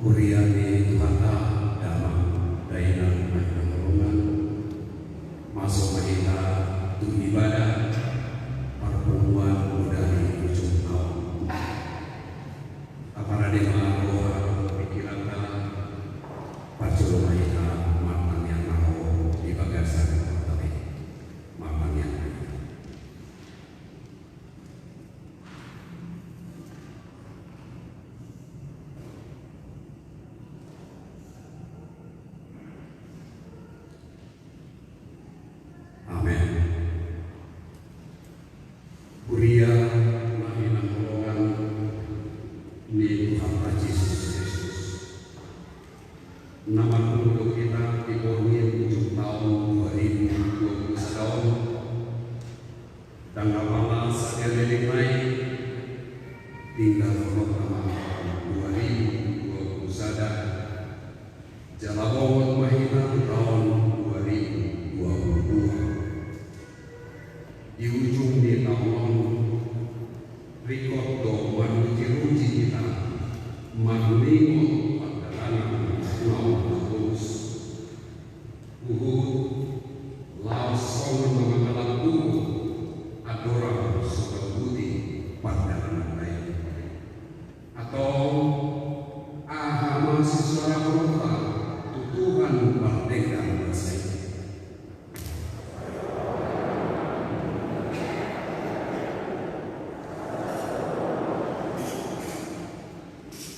Kuriani Tuhata dalam dainan pertolongan masuk mahita tu ibadah pertemuan dari ujung tahun. Apara dema doa pikiran pacul mahita makan yang mau di bagasan tapi makan yang Kuria mahina golongan di Tuhan Yesus Kristus. Nama penduduk kita di Borneo ujung tahun 2021 dan kapal sakedelik naik tinggal nama 2021 Jalabawat mahina tahun 2022 di ujung di tahun Rikot do manuji-ruji kita Magningo pagdalanan Naon Tagus Uhud Laosong mga kalagdo Adora Sukabudi pagdalanan lain atau Ahama Siswara Kota Tutuhan Merdeka Bersih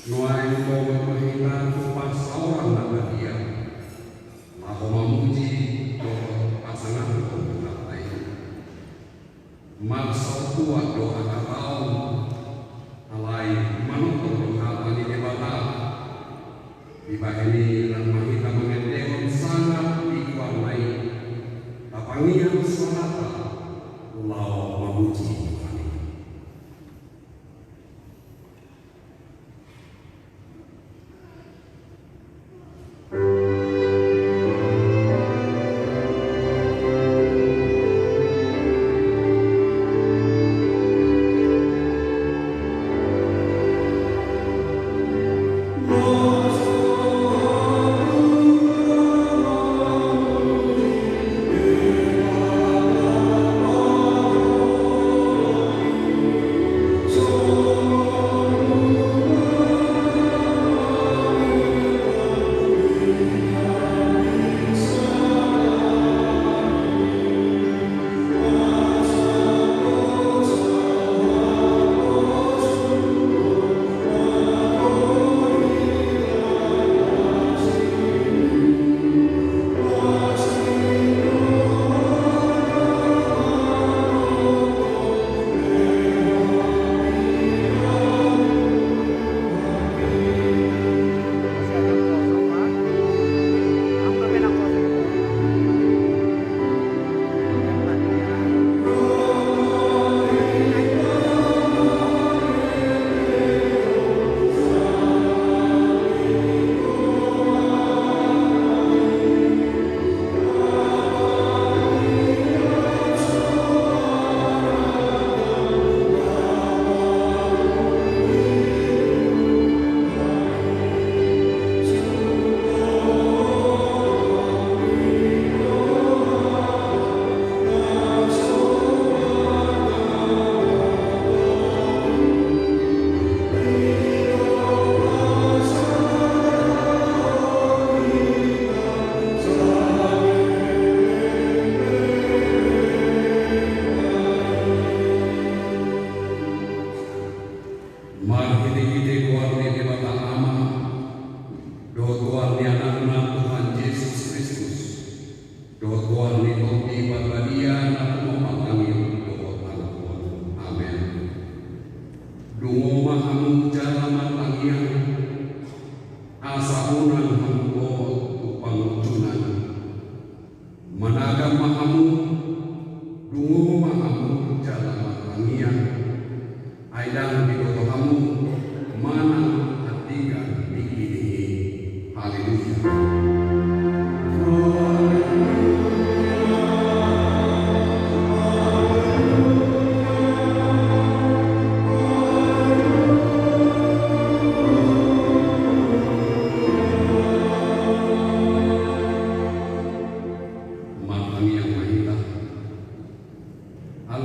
Nuai komat mahina kupas seorang nabadia Laho memuji doa pasangan komat lain Maksud kuat doa katau Alai manutung doa bagi debata Dibahini dan mahita mengendeon sangat ikuan lain Tapangian salata Lau memuji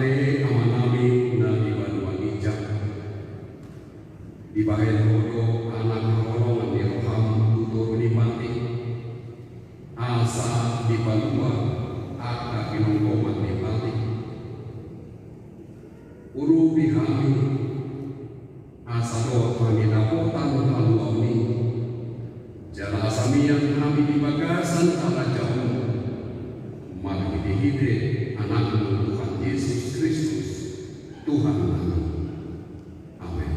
ale amanami na iban wangijak di bahen hodo anak holongan di roham tutur nikmati asa di balua aka kinongkoman nikmati uru bihami asa doa kami dapotan haluauni jala asamian kami di bagasan ala jauh malah hide anakmu Tuhan Yesus Kristus Tuhan kami. Amin.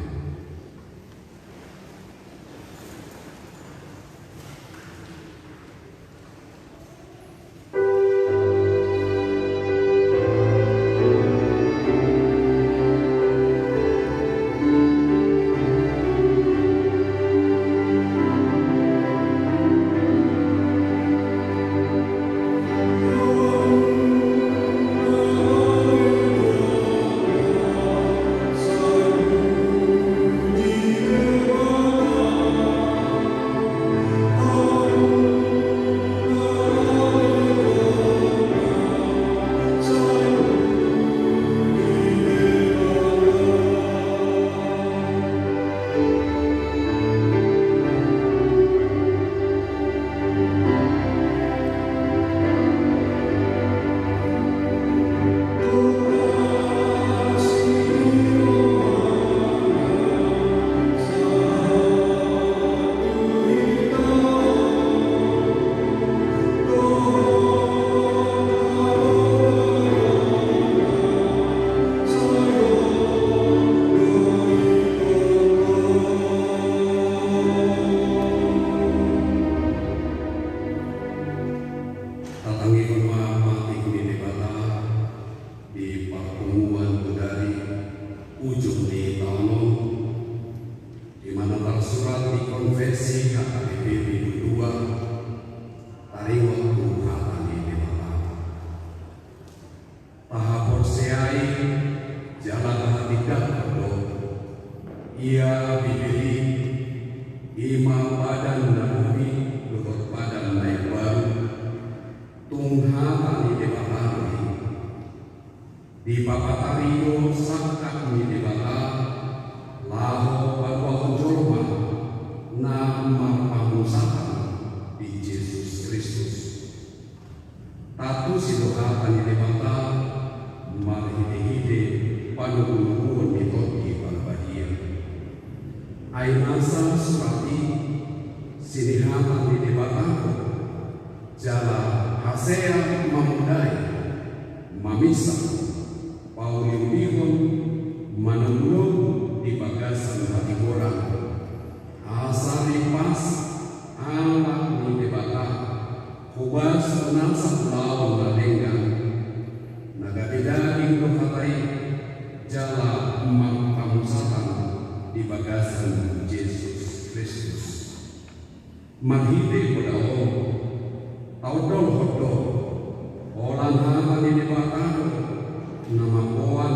Ia bibiri ima badan nabi luhur badan naik baru tungha ni debahari di papatario sakak ni debata laho bahwa jorma nama pamusahan di Yesus Kristus tatu sidoha ni debata marhide panuhun ni toti balbadia Ainasa surati sinihatan di debataku jala hasea mamudai mamisa pauliun manulung di bagasan hati orang asari pas ala di debata hubas menasa pulau ladengan nagadidari dohatai jala emang pamusatan di bagasan Yesus Kristus manhide kodao taudol hodo olan hama di debatado nama poan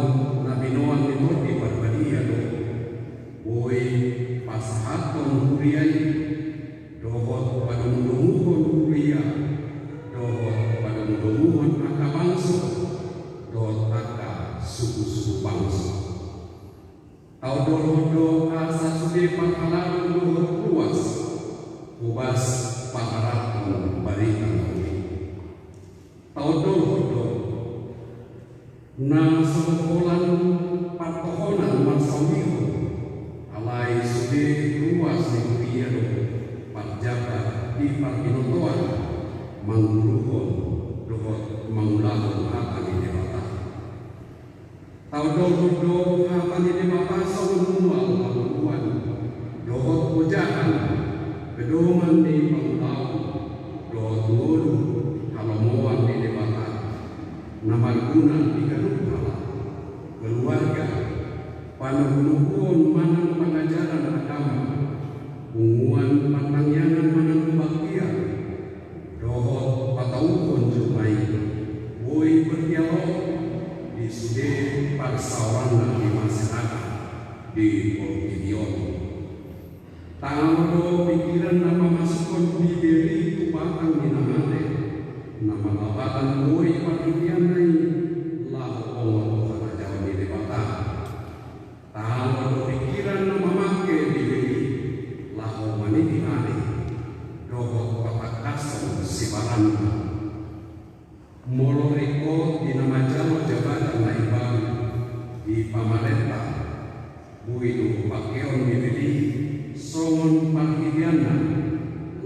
nabinoan itu di barbadia do boy pasahaton huriai dohot pada mudumuhon huria dohot pada mudumuhon aka bangso dohot aka suku-suku bangso Taudol-hodol asa sude pangkalan luhur luas ubas pangaratan barikan kami Taudol-hodol na sekolan patohonan mansamiho alai sude luas di kuiado panjabat di partinotoan manguluhon dohot mangulahon akan di debata Taudol-hodol akan di debata sawunmual panguluan dohot pujakan kedoman di pangulau dohot ngulu halamoan di debata namagunan di ganukala keluarga panuhun manang pengajaran agama unguan pantangyangan manang kebaktian dohot patauhun jumai boy berdialog di sude parsawana di masyarakat di Polkidion tangdo pikiran nama masukon biberi tupatang minamate nama babatan boy pagitian nai lahu Allah pakeon dibeli songon panghidiana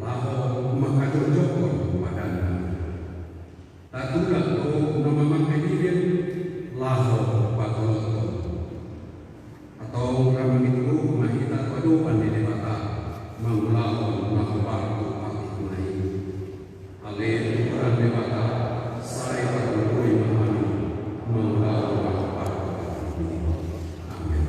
laho makajojokon madana tatulak ko nama makahidin laho patoloton atau ramang itu mahita padupan di debata mangulahon nahubarto pakikunai ale tukuran debata saya patului mahani mangulahon nahubarto pakikunai. Amin.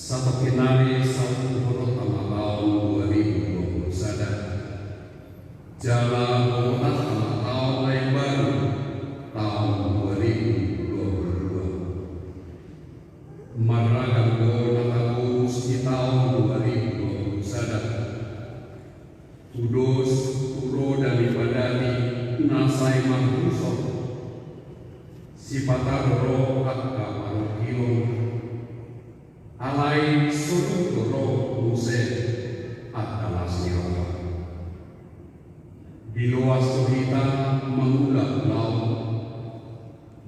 Satu Kinari 1 tahun 2021 Jalan Pemuda tahun lain baru tahun 2022 Maragam Natakus di tahun 2021 Kudus, Puro dan Ibadani Nasai Mahusok Sipataro Akka Marokilong alai suruh roh muse adalah siapa di luas kita mengulang laut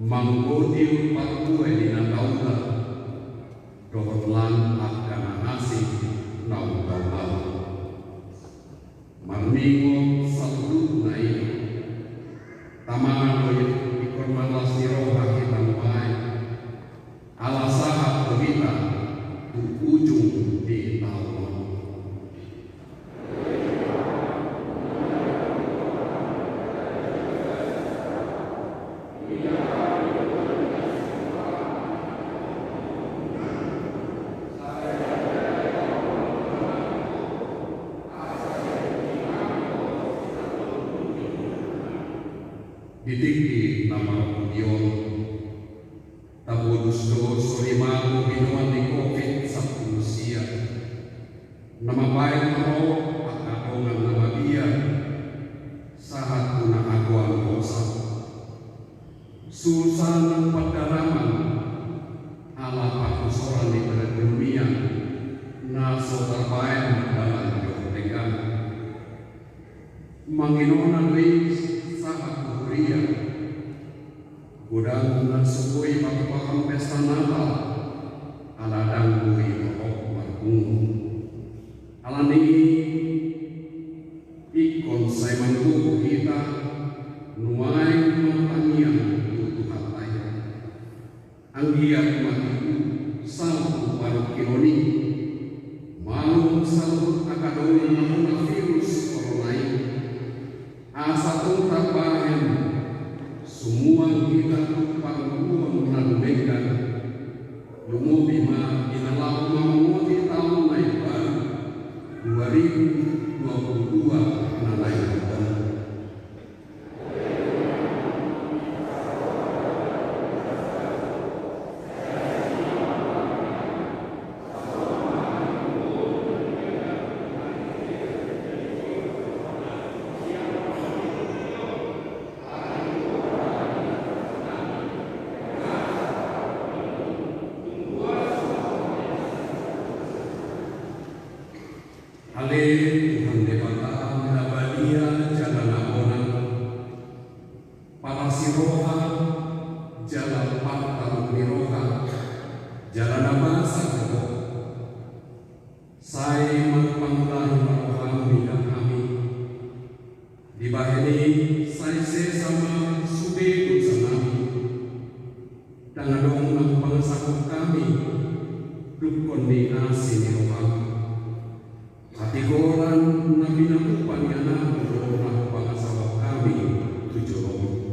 menggodil parkue di nataula dohotlan akan asing nautau laut marmingo satu naik tamangan loyek ikormalah siroh hakitan baik ala sahat kita ujung di tahun ditinggi nama Dion Tabudusto Solimago Binuan di COVID Sabtu Lucia nama baik roh akakongan nama dia sahat guna aguan kosa Sulsan Padaraman ala pakusoran di perekonomian naso terbaik dalam jokotekan manginonan lis sahat kuria Gudang dan sebui pagi pesta Natal aladang bui rohok markung alani ikon saya mampu kita nuai matanian tutup hataya anggiat matiku salku paru kironi malung salur akadoni mahuna virus corona asa tuntak bahen semua kita pangkuan menanungkan lumu bima inalau mamoti tahun naik baru 2022 nanai baru. Ale Tuhan Dewata Nabadia Jalan Abona Palasiroha Jalan Pataruk Miroha Jalan Abasa Kebo Sai Magpanglahi Maroham Bidang kami Dibahini Sai Sesama Sube Dutsanami Dangadong Nang Pangasakop kami Dukon di Asini Roham Hatigoran nabi nakupan yana berorah pangasawak kami tujuh roh.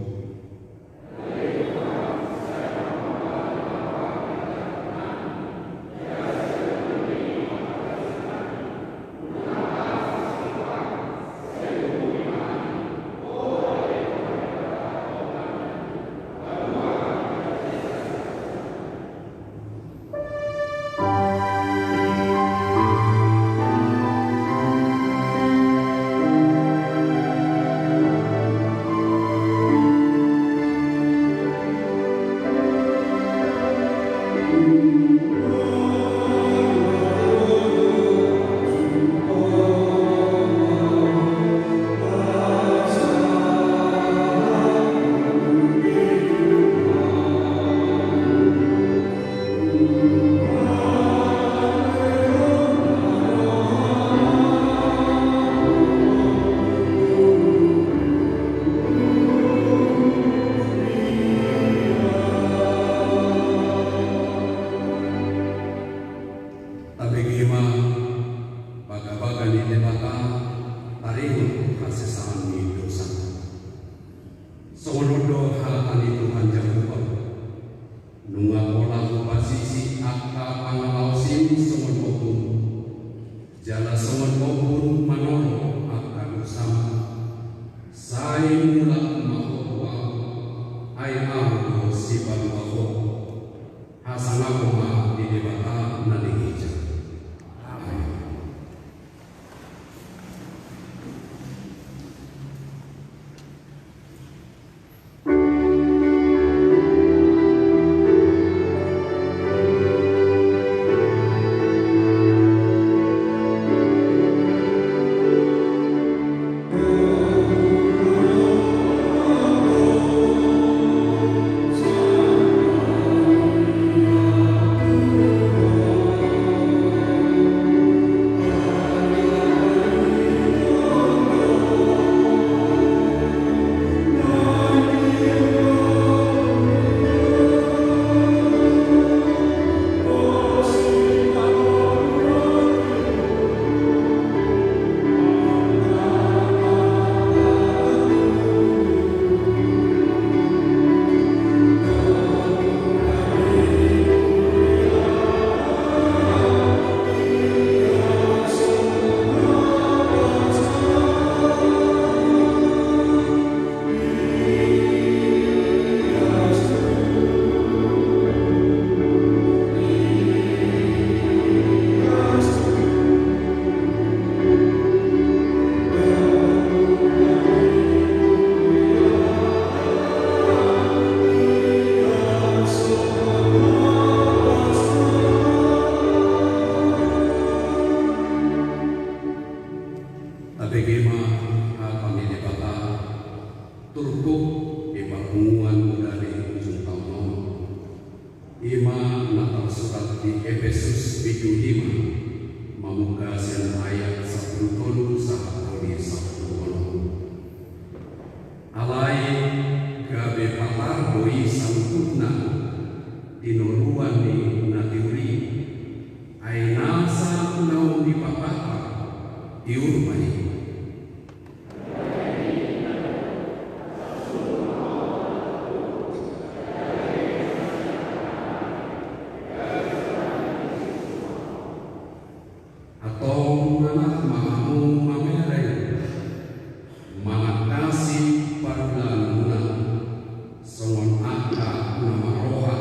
aka nama roha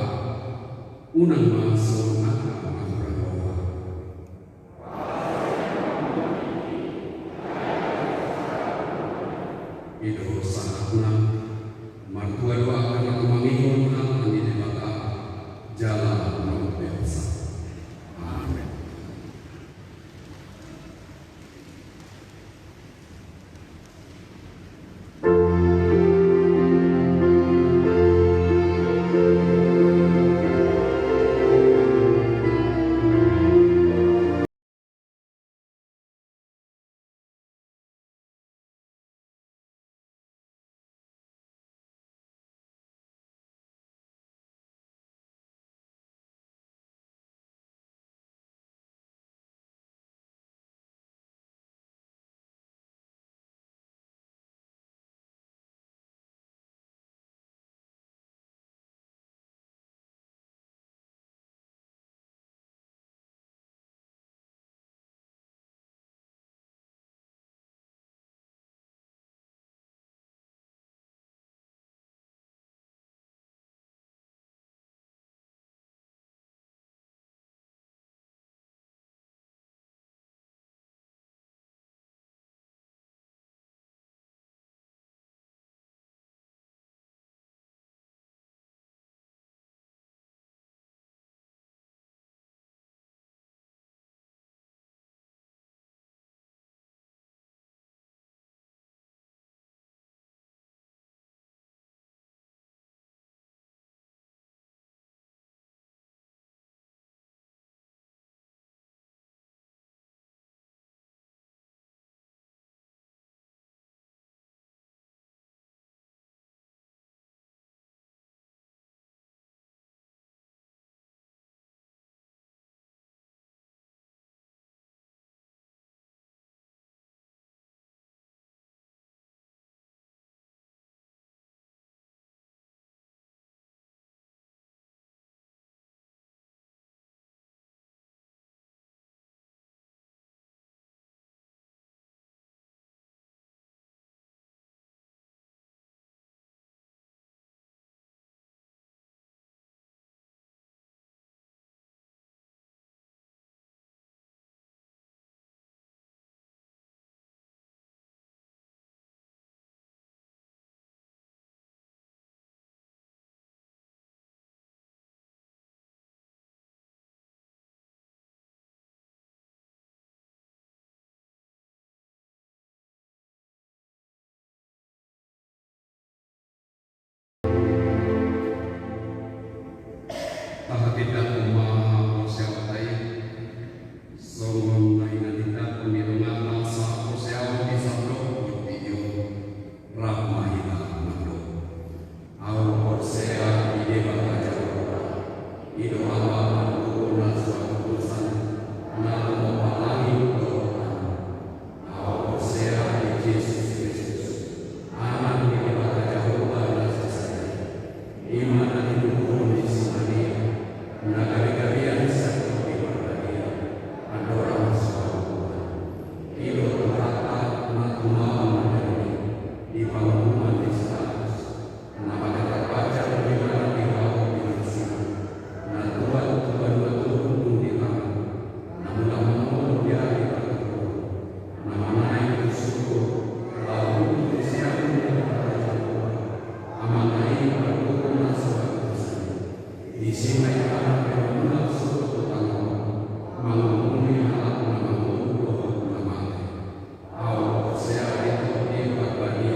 unang masuk aka mahura roha. Ido saatna martua doa karena kemangingon akan di debata jalan nomor biasa. Amin. Tidak kumaha persewatai Songon naina tidak pemirungan nasa persewa di sablo Iyo Rahmahina Mando Au persea ide bakaja Ido Allah Mando Naswa Kutusan Nalu Mopalangi Doan Au persea di Yesus Kristus Anak ide bakaja Hula Nasasai Iman dan hidup di Samaria Nagari-garian satu ibadah adorang semua Ilo terata natuma menjadi di panggungan di status Nama kata baca bagaimana di bawah binasa Natuan Tuhan betul di tangan Namun namun dia di tangan Nama naik bersyukur Lalu disiapkan di tangan Aman naik bertukar sebuah di sini anak yang menafsir tentang menghubungi anak menghubungi nama awal saya itu berbagi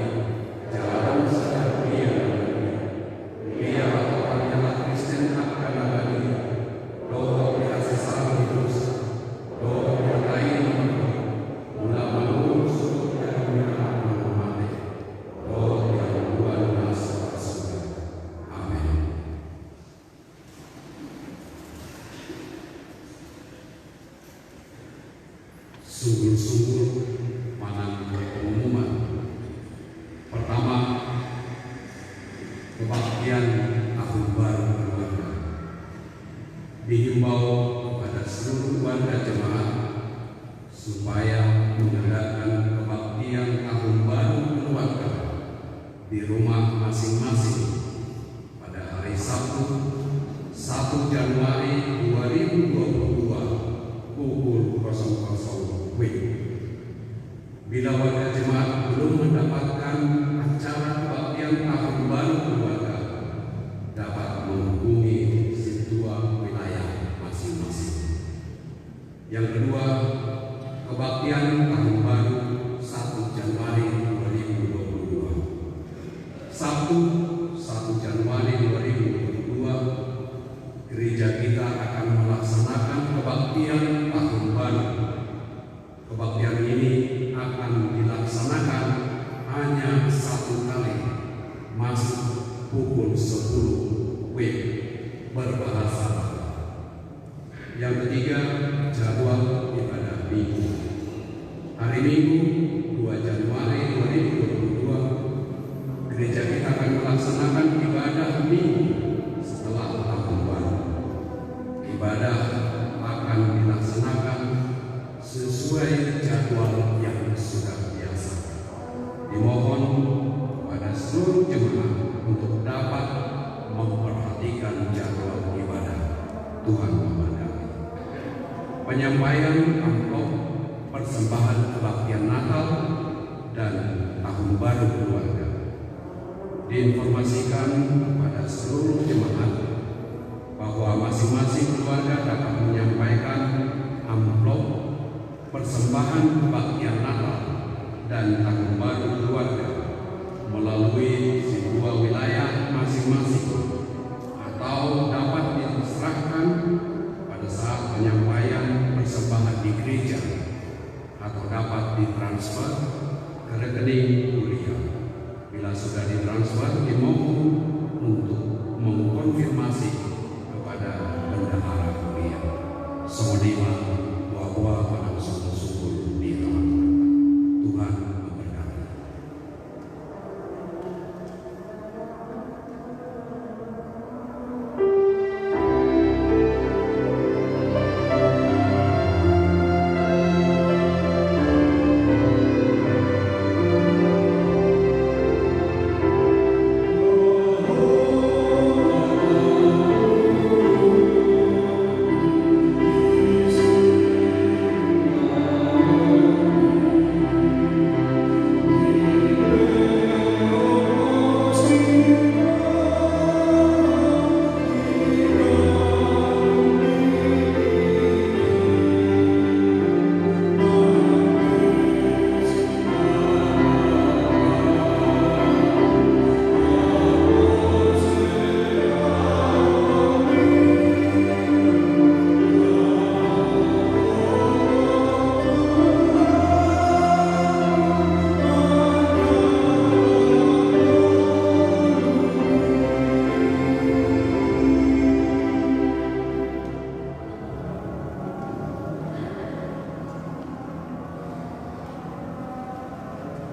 jalan sadar dia atau hanyalah Kristen akan abadi doa biasa sama terus doa berlain mula mengurus dan menghormati doa yang Tuhan masuk surga. Amin. Sungguh-sungguh mana pengumuman. Pertama, kebaktian tahun baru keluarga. Dihimbau kepada seluruh warga jemaat supaya mengadakan kebaktian tahun baru keluarga di rumah masing-masing pada hari 1 Januari 2022 pukul 00 WIB. Bila warga jemaat belum mendapatkan acara kebaktian tahun baru keluarga, dapat menghubungi ketua wilayah masing-masing. Yang kedua, kebaktian tahun baru 1 Januari 2022. Sabtu 1 Januari 2022, gereja kita akan melaksanakan kebaktian tahun baru. Kebaktian ini akan dilaksanakan hanya 1 kali, masuk pukul 10 WIB berbahasa. Yang ketiga, jadwal ibadah minggu. Hari Minggu 2 Januari 2022, gereja kita akan melaksanakan ibadah minggu setelah tahun baru. Ibadah akan dilaksanakan sesuai jadwal yang sudah biasa. Dimohon kepada seluruh jemaat untuk dapat memperhatikan jadwal ibadah. Tuhan memberkati. Penyampaian amplop persembahan kebaktian Natal dan Tahun Baru keluarga diinformasikan kepada seluruh jemaat bahwa masing-masing keluarga dapat menyampaikan amplop persembahan kebaktian Natal dan Tahun Baru keluarga melalui sebuah wilayah masing-masing, atau dapat diserahkan pada saat penyampaian persembahan di gereja, atau dapat ditransfer ke rekening kuliah. Bila sudah ditransfer, dimohon untuk mengkonfirmasi kepada bendahara kuliah. Semua buah-buah pada syukur di teman-teman. Tuhan memberkati.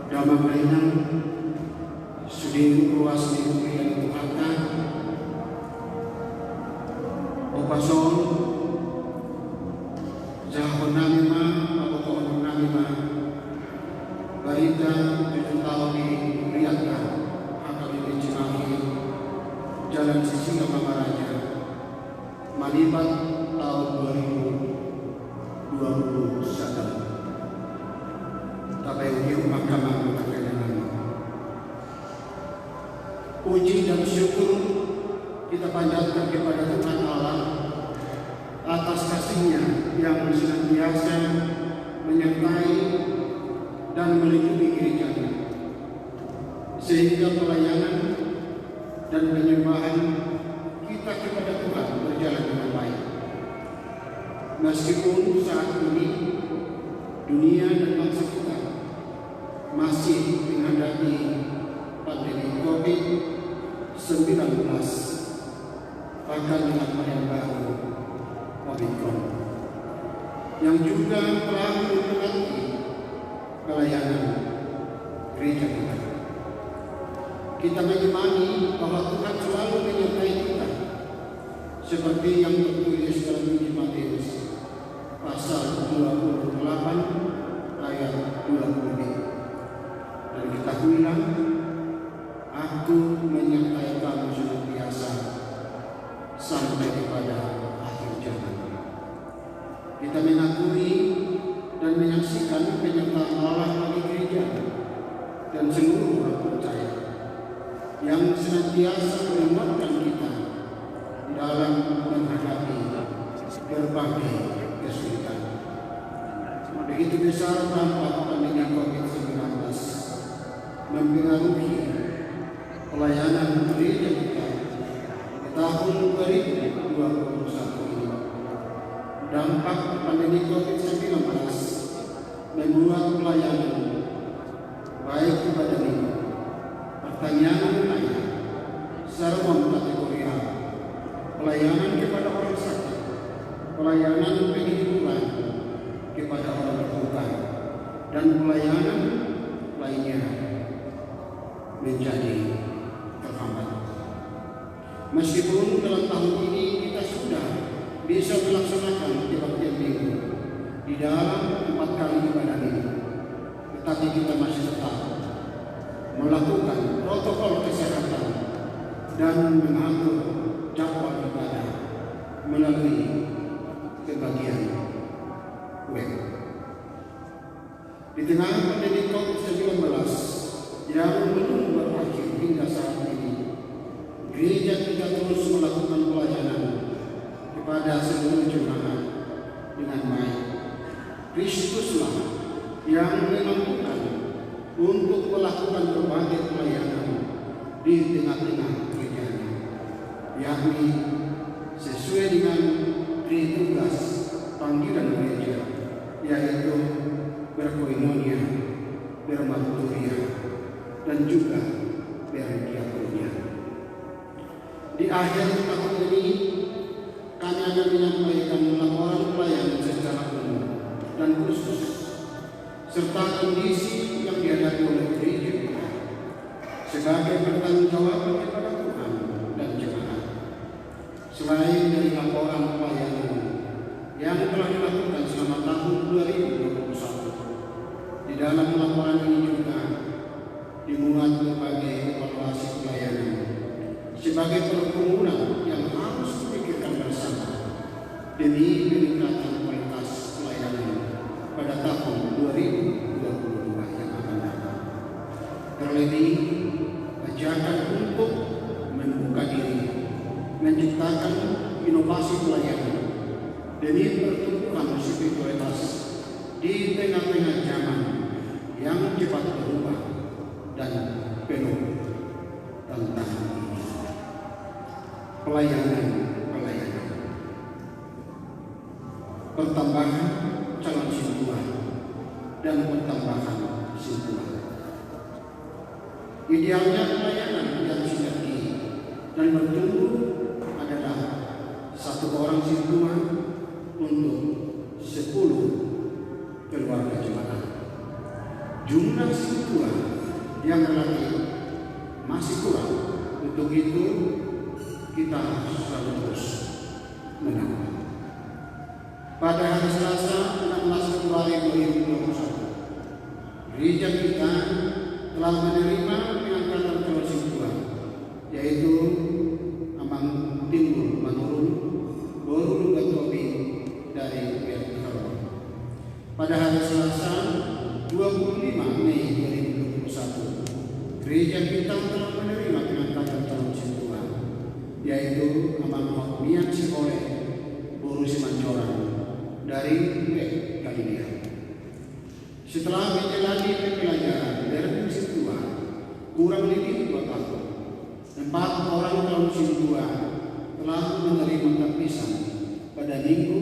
Dalam kelainan sedih ruas di yang Tuhan Opason Jahon Namima Apokon Namima Barita Jututawi Riyaka Hakami di Cimahi Jalan Sisinga Mamaraja Manibat tahun 2021. Tabayun Mahkamah Pengadilan. Puji dan syukur kita panjatkan kepada Tuhan Allah atas kasih-Nya yang senantiasa menyertai dan melindungi gereja-Nya, sehingga pelayanan dan penyembahan kita kepada Tuhan berjalan dengan baik. Meskipun saat ini dunia dan bangsa kita masih menghadapi pandemi COVID-19, bahkan dengan varian baru Omicron, yang juga telah mempengaruhi pelayanan gereja kita. Kita mengimani bahwa Tuhan selalu menyertai kita, seperti yang tertulis dalam Injil Matius pasal 28 ayat 20b. Dan ketahuilah, Aku menyertai kamu senantiasa sampai kepada akhir zaman. Kita mengakui dan menyaksikan penyertaan Allah bagi gereja dan seluruh orang percaya yang senantiasa menguatkan kita dalam menghadapi berbagai kesulitan. Begitu besar dampak pandemi COVID-19 mempengaruhi pelayanan gereja kita di tahun 2021 ini. Dampak pandemi COVID-19 membuat pelayanan baik kepada minggu, pertanian online, sermon kategorial, pelayanan kepada orang sakit, pelayanan penghiburan kepada orang berbuka, dan pelayanan lainnya menjadi terhambat. Meskipun dalam tahun ini kita sudah bisa melaksanakan kebaktian minggu di dalam 4 kali ibadah minggu, tetapi kita masih tetap melakukan protokol kesehatan dan mengatur jadwal ibadah melalui kebagian web. Di tengah pandemi COVID-19 yang belum berakhir hingga saat ini, gereja kita terus melakukan pelayanan kepada seluruh jemaat dengan baik. Kristuslah yang menentukan untuk melakukan berbagai pelayanan di tengah-tengah gerejanya, yakni sesuai dengan tugas panggilan gereja, yaitu berkoinonia, bermarturia, dan juga berdiakonia. Di akhir tahun ini, kami akan menyampaikan laporan pelayanan secara umum dan khusus, serta kondisi yang dihadapi oleh gereja kita sebagai bertanggung jawab kepada Tuhan dan jemaat. Selain dari laporan pelayanan yang telah dilakukan selama tahun 2021, di dalam laporan ini juga dimuat berbagai evaluasi pelayanan sebagai pergumulan yang harus dipikirkan bersama demi peningkatan kualitas pelayanan pada tahun 2022 yang akan datang. Terlebih, ajakan untuk membuka diri, menciptakan inovasi pelayanan demi pertumbuhan spiritualitas di tengah-tengah zaman yang cepat berubah dan penuh tantangan ini. Pelayanan pertambahan calon sintuan dan pertambahan sintuan. Idealnya pelayanan yang sinergi dan bertumbuh adalah 1 orang sintuan untuk 10 keluarga jemaat. Jumlah sintuan yang relatif masih kurang. Untuk itu kita selalu terus menambah. Pada hari Selasa 16 Februari 2021, gereja kita telah menerima pengangkatan calon sintuan, yaitu Amang Timbul Manurun Boru Gatobi dari Berkelor. Pada hari Selasa 25 Mei 2021, gereja kita telah menerima pengangkatan calon sintuan, yaitu Amang Hokmian Sikole Boru Simancoran dari Galilea. Setelah menjalani pembelajaran dari sintuan kurang lebih 2 tahun, 4 orang calon sintuan telah menerima tapisan pada Minggu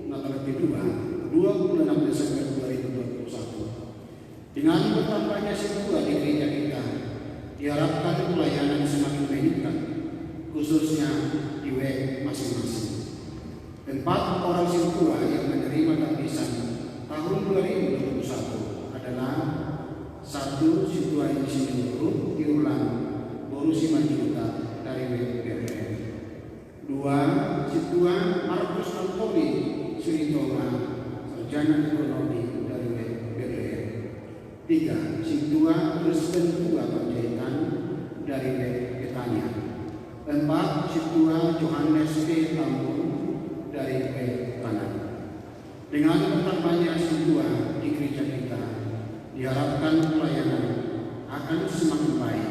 Natal kedua 26 Desember 2021. Dengan bertambahnya sintuan di gereja kita, diharapkan pelayanan semakin meningkat, khususnya di web masing-masing. 4 orang sintua yang menerima tapisan tahun 2021 adalah 1 sintua Insinyur Ruth Diulang Boru Simanjuta dari WPRN, 2 sintua Markus Antoni Suritonga Sarjana Ekonomi dari WPRN, 3 sintua Kristen Tua Panjaitan dari Petania, 4. Situa Johannes P. Tambun dari P. Kanan. Dengan bertambahnya situa di gereja kita, diharapkan pelayanan akan semakin baik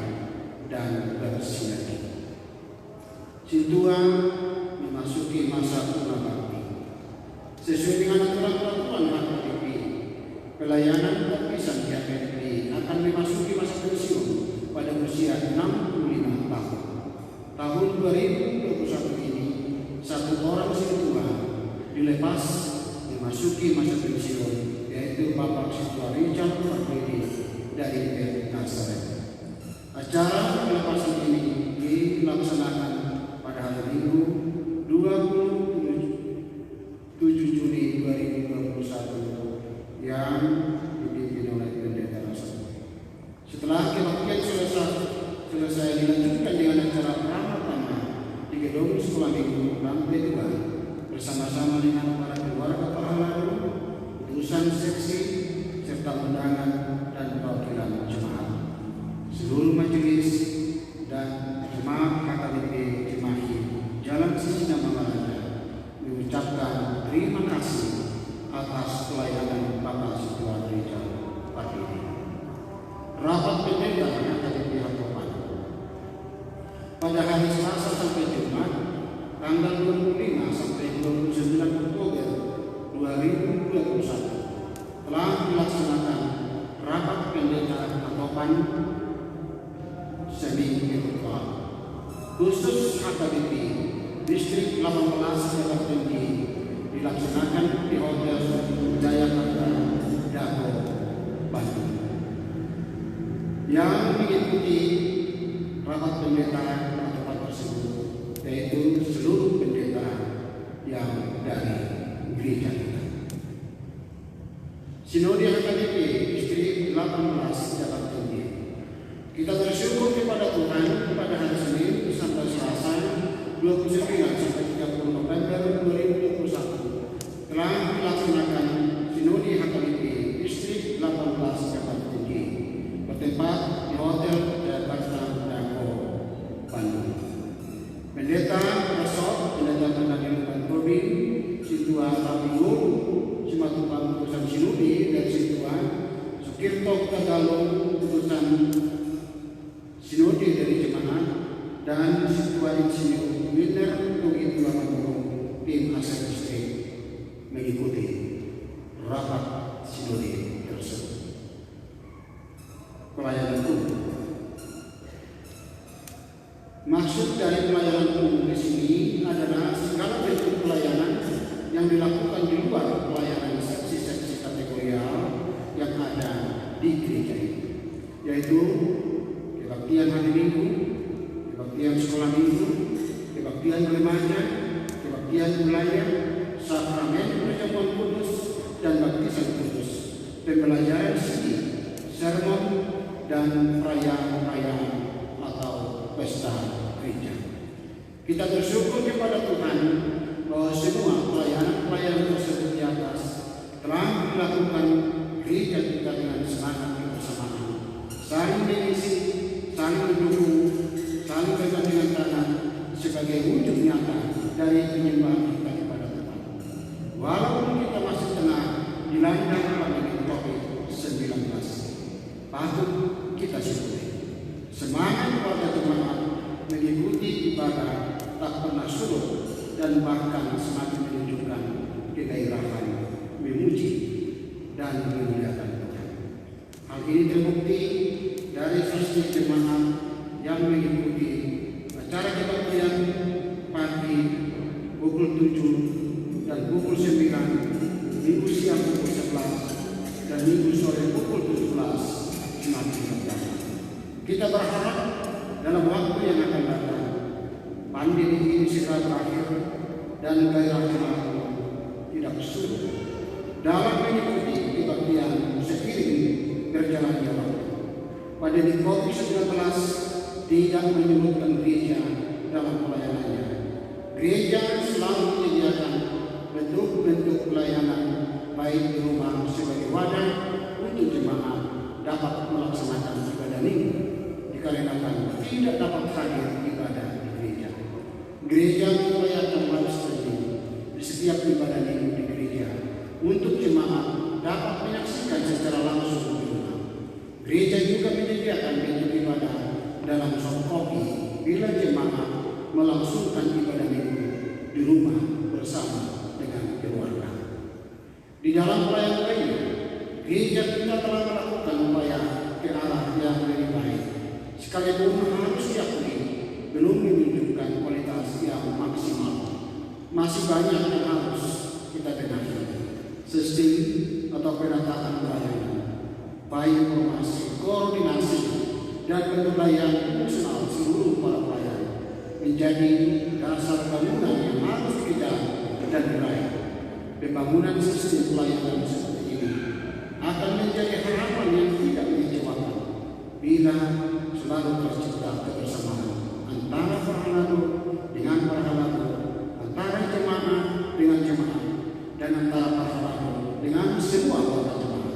dan bersinergi. Situa memasuki masa purna bakti. Sesuai dengan aturan-aturan HKBP, pelayanan baptisan di HKBP akan memasuki masa pensiun pada usia 65 tahun. Tahun 2021 ini, satu orang situa dilepas memasuki masa pensiun, yaitu Bapak Situa Richard Fardedi dari Nazaret. Acara pelepasan ini dilaksanakan pada hari Minggu 27 Juni 2021 yang dipimpin oleh Pendeta Rasul. Setelah kebaktian selesai dilanjutkan dengan acara pertama di gedung sekolah minggu lantai 2 bersama-sama dengan para keluarga pahlawan, utusan seksi serta undangan dan perwakilan jemaat. Seluruh majelis dan jemaat KKBP Cimahi Jalan Sisina Mangalanda mengucapkan terima kasih atas pelayanan Bapak Situa Richard Fardedi. Rapat pendeta KKBP Hatopan pada hari Selasa sampai Jumat tanggal 25 sampai 29 Oktober 2021 telah dilaksanakan rapat pendeta Hatopan semi virtual khusus HKBP Distrik 18 Jakarta Tinggi dilaksanakan di Hotel Jayakarta Dago, Bandung. Yang mengikuti rapat pendeta rapat tersebut yaitu seluruh pendeta yang dari gereja kita. Sinode HKBP Distrik 18 Jakarta Tinggi. Kita bersyukur kepada Tuhan pada hari Senin sampai Selasa 29 sampai 30 November 2021 telah dilaksanakan Sinode HKBP Distrik 18 Jakarta Tinggi bertempat di Hotel Jayakarta Dago, Bandung. Pendeta Resort, Pendeta Tandang Turbin, Situa Rabiul, Simatupang Utusan Sinode dan Situa Sukirto Tagalong Utusan Sinode dari jemaat dan Situa Insinyur Winter Tugi Tuamanggong tim Aset Distrik mengikuti rapat sinode tersebut. Pelayanan umum. Maksud dari pelayanan umum di sini adalah segala bentuk pelayanan yang dilakukan di luar pelayanan seksi-seksi kategorial yang ada di gereja ini, yaitu kebaktian hari Minggu, kebaktian sekolah minggu, kebaktian remaja, kebaktian wilayah, sakramen perjamuan kudus dan baptisan kudus, pembelajaran seni, sermon dan perayaan atau pesta gereja. Kita bersyukur kepada Tuhan bahwa semua pelayanan tersebut di atas telah dilakukan gereja kita dengan semangat kebersamaan, saling mengisi, saling mendukung, saling bergandengan tangan sebagai wujud nyata dari penyembahan kita kepada Tuhan. Walaupun kita masih tengah dilanda pandemi COVID-19, patut kita syukuri. Semangat keluarga jemaat mengikuti ibadah tak pernah surut dan bahkan semakin menunjukkan kegairahan memuji dan memuliakan Tuhan. Hal ini terbukti dari sisi jemaat yang mengikuti acara kebaktian pagi pukul 7 dan pukul 9, minggu siang pukul 11 dan minggu sore pukul 17 semakin bertambah. Kita berharap dalam waktu yang akan datang pandemi ini segera berakhir dan gairah jemaat tidak surut dalam mengikuti kebaktian seiring berjalannya waktu. Pandemi COVID-19 tidak menyurutkan gereja dalam pelayanannya. Gereja selalu menyediakan bentuk-bentuk pelayanan baik di rumah sebagai wadah untuk jemaat dapat melaksanakan ibadah minggu dikarenakan tidak dapat hadir ibadah di gereja. Gereja mengupayakan hal seperti di setiap ibadah minggu di gereja untuk jemaat dapat menyaksikan secara langsung di rumah. Gereja juga menyediakan meja ibadah dalam soft copy bila jemaat melangsungkan ibadah minggu di rumah bersama dengan keluarga. Di dalam pelayanan lainnya, gereja kita telah melakukan upaya ke arah yang lebih baik, sekalipun harus diakui belum menunjukkan kualitas yang maksimal. Masih banyak yang harus kita benahi. Sistem atau penataan pelayanan, baik informasi, koordinasi, dan pemberdayaan fungsional seluruh para pelayan menjadi dasar bangunan yang harus kita dan diraih. Pembangunan sistem pelayanan seperti ini akan menjadi harapan yang tidak mengecewakan bila selalu tercipta kebersamaan antara para halalu dengan para halalu, antara jemaat dengan jemaat, dan antara para halalu dengan semua warga jemaat.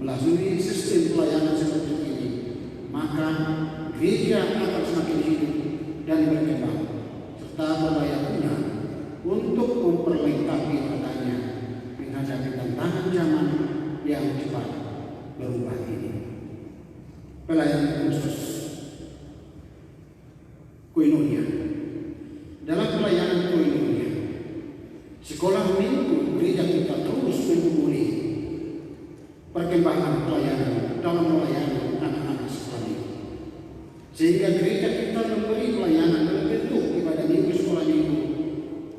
Melalui sistem pelayanan seperti ini, maka gereja akan semakin hidup dan berkembang, serta berdaya guna untuk memperlengkapi katanya menghadapi tantangan zaman yang cepat berubah ini. Pelayanan khusus koinonia. Dalam pelayanan koinonia, sekolah minggu gereja kita terus menghubungi perkembangan pelayanan dalam melayani anak-anak sekolah minggu, sehingga gereja kita memberi pelayanan dalam bentuk ibadah minggu sekolah minggu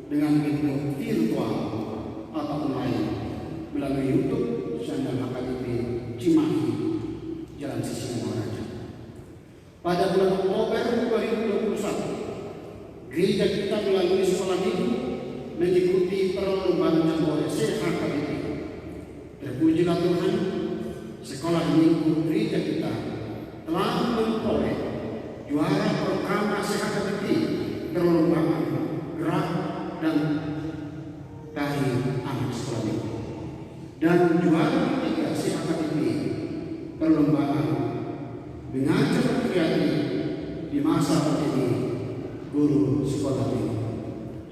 dengan bentuk virtual atau online melalui YouTube channel HKBP Cimahi, Jalan Sisingamaraja. Pada bulan Oktober 2021, gereja kita melalui sekolah minggu mengikuti perlombaan jambore HKBP. Terpujilah Tuhan, sekolah minggu gereja kita telah memperoleh juara pertama HKBP perlombaan gerak dan tari anak sekolah minggu, dan juara ketiga HKBP perlombaan mengajar kreatif di masa pandemi guru sekolah minggu.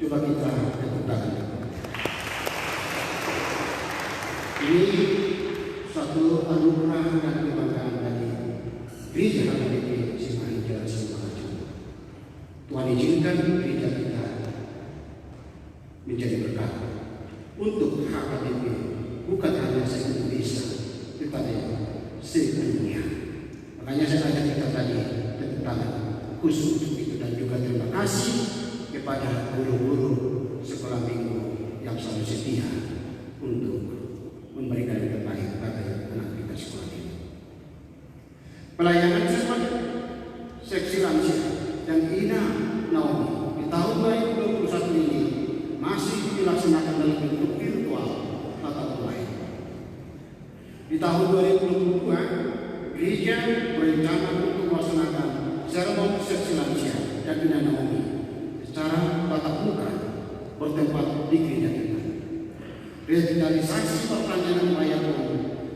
Coba kita tepuk tangan. Ini satu anugerah dan kebanggaan dari gereja HKBP Cimahi Jalan Sisingamaraja. Tuhan izinkan gereja kita menjadi berkat untuk HKBP, bukan hanya se-Indonesia, tetapi se-dunia. Makanya saya ajak kita tadi tepuk tangan khusus untuk itu, dan juga terima kasih kepada guru-guru sekolah minggu yang selalu setia untuk memberikan yang terbaik pada anak kita sekolah minggu. Pelayanan siswa seksi lansia yang Ina Naomi di tahun 2021 ini masih dilaksanakan dalam bentuk virtual atau online. Di tahun 2022, gereja berencana untuk melaksanakan seremoni seksi lansia dan Ina Naomi secara tatap muka bertempat di gereja kita. Revitalisasi pertanian pelayanan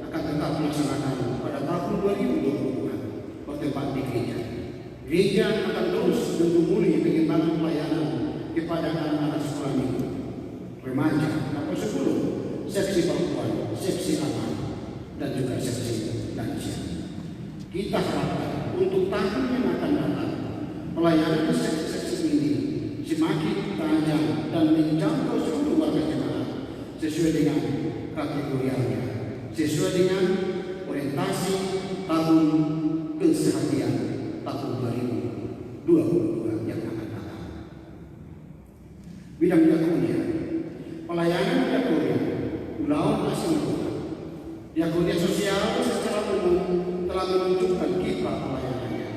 akan tetap dilaksanakan pada tahun 2022 bertempat di gereja. Gereja akan terus menggumuli pengembangan pelayanan kepada anak-anak sekolah minggu, remaja, atau sebelum seksi perempuan, seksi anak, dan juga seksi lansia. Kita harapkan untuk tahun yang akan datang, pelayanan seksi ini semakin tajam dan menjangkau seluruh warga jemaat sesuai dengan kategorinya, sesuai dengan orientasi tahun keseharian tahun 2022 yang akan datang. Bidang diakonia, pelayanan diakonia, Ulaun Asimura, diakonia sosial secara umum telah menunjukkan kiprah pelayanannya.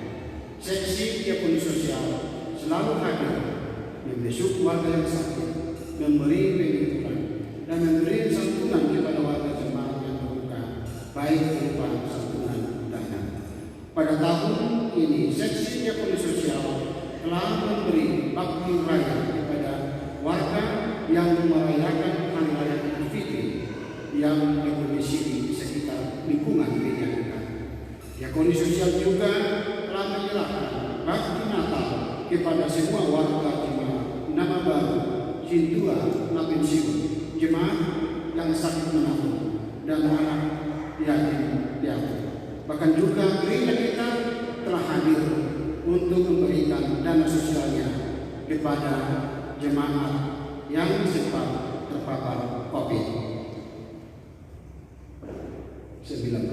Seksi diakoni sosial selalu hadir membesuk warga yang sakit, memberi penghibur dan memberi santunan kepada warga jemaat yang terluka, baik berupa santunan dana. Pada tahun ini, seksi diakoni sosial telah memberi bakti raya kepada warga yang merayakan hari raya Idul Fitri yang berdomisili di sekitar lingkungan gereja kita. Diakoni sosial juga telah menyerahkan bakti Natal kepada semua warga jemaat izin 2 pensiun, jemaat yang sakit menahun, dan anak yatim piatu. Bahkan juga gereja kita telah hadir untuk memberikan dana sosialnya kepada jemaat yang sempat terpapar COVID-19.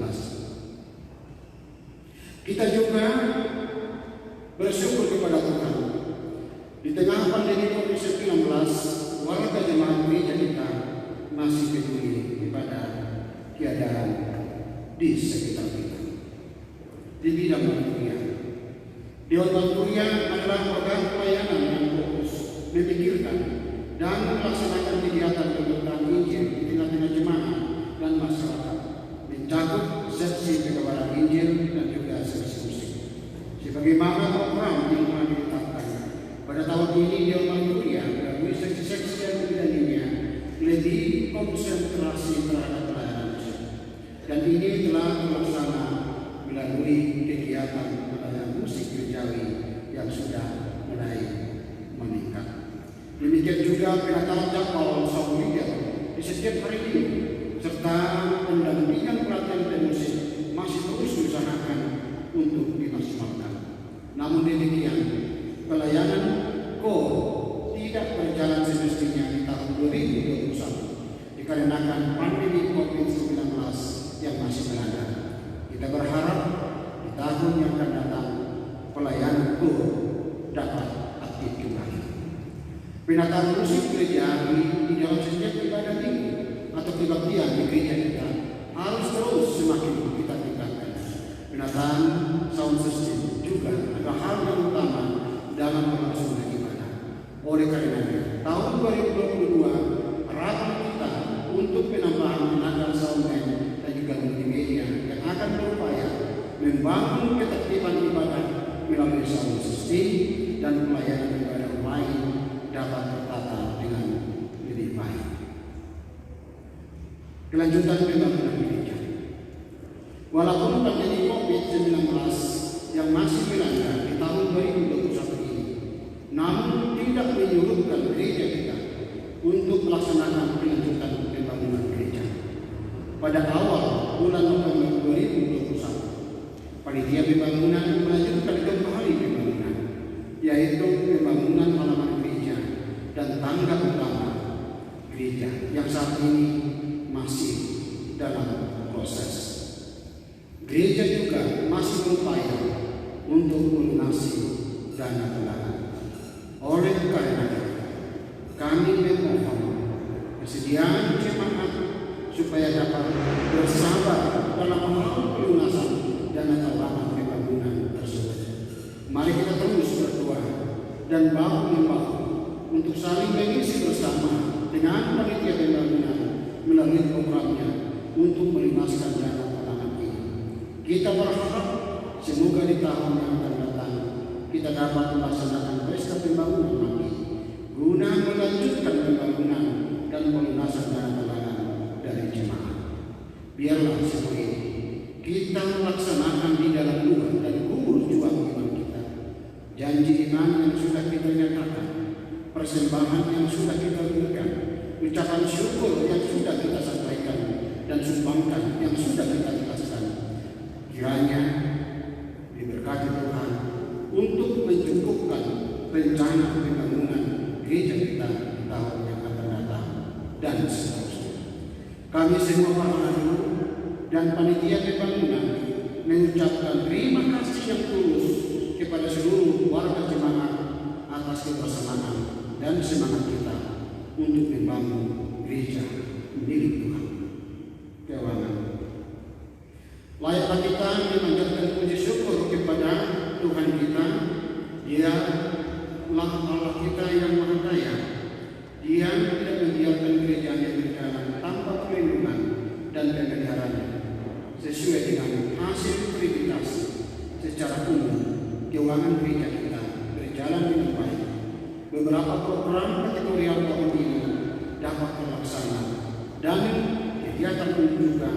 Kita juga bersyukur kepada Tuhan. Di tengah pandemi COVID-19, warga jemaat gereja kita masih peduli kepada keadaan di sekitar kita. Di bidang Manturia, Dewan Manturia adalah program pelayanan yang fokus memikirkan dan melaksanakan kegiatan pemberitahuan Injil di tengah-tengah jemaat dan masyarakat, mencakup sesi pekabaran Injil dan juga sesi musik. Sebagaimana program yang telah ditetapkan pada tahun ini, Dewan Manturia melalui seksi-seksi yang dibidanginya lebih konsentrasi terhadap pelayanan musik, dan ini telah terlaksana melalui kegiatan pelayanan musik gerejawi yang sudah mulai meningkat. Demikian juga penataran jadwal saung liga di setiap hari ini, serta pendampingan pelatihan dan musik masih terus diusahakan untuk dimaksimalkan. Namun demikian, pelayanan tidak berjalan semestinya di tahun 2021 dikarenakan pandemi COVID-19 yang masih melanda. Kita berharap di tahun yang akan datang pelayanan dapat aktif kembali. Penataan musik gereja di dalam setiap ibadah minggu atau kebaktian di gereja kita harus terus semakin kita tingkatkan. Penataan sound system juga adalah hal yang utama dalam pelaksanaan ibadah. Oleh karenanya, tahun 2022 harapan kita untuk penambahan tenaga soundman dan juga multimedia yang akan berupaya membangun ketertiban ibadah melalui sound system dan pelayanan ibadah lain dapat tertata dengan lebih baik. Kelanjutan pembangunan gereja. Walaupun pandemi COVID-19 yang masih melanda di tahun 2021 ini, namun tidak menyurutkan gereja kita untuk melaksanakan kelanjutan pembangunan gereja. Pada awal bulan November 2021, panitia pembangunan melanjutkan kembali pembangunan, yaitu pembangunan halaman gereja dan tangga utama gereja yang saat ini masih dalam proses. Gereja juga masih berupaya untuk melunasi dana penggalangan. Oleh karena kami memohon kesediaan jemaat supaya dapat bersabar dalam hal pelunasan dana tambahan pembangunan tersebut. Mari kita terus berdoa dan bahu-membahu untuk saling mengisi bersama dengan panitia pembangunan melalui programnya untuk melunaskan dana penggalangan ini. Kita berharap semoga di tahun yang akan datang kita dapat melaksanakan pesta pembangunan lagi guna melanjutkan pembangunan dan pelunasan dana penggalangan dari jemaat. Biarlah semua ini kita melaksanakan di dalam Tuhan dan kubur juang iman kita. Janji iman yang sudah kita nyatakan, persembahan yang sudah kita berikan, ucapan syukur yang sudah kita sampaikan, dan sumbangkan yang sudah kita ikhlaskan. Kiranya diberkati Tuhan untuk mencukupkan rencana pembangunan gereja kita di tahun yang akan datang dan seterusnya. Kami semua para hadirin dan panitia pembangunan mengucapkan terima kasih yang tulus kepada seluruh warga jemaat atas kebersamaan dan semangat kita untuk membangun gereja milik Tuhan. Keuangan. Layaklah kita memanjatkan puji syukur kepada Tuhan kita. Dia Allah kita yang Maha Kaya. Dia tidak membiarkan gerejanya berjalan tanpa perlindungan dan pemeliharaan sesuai dengan hasil verifikasi. Secara umum, keuangan gereja kita berjalan dengan baik. Beberapa program kategorial tahun ini dapat terlaksana dan kegiatan umum juga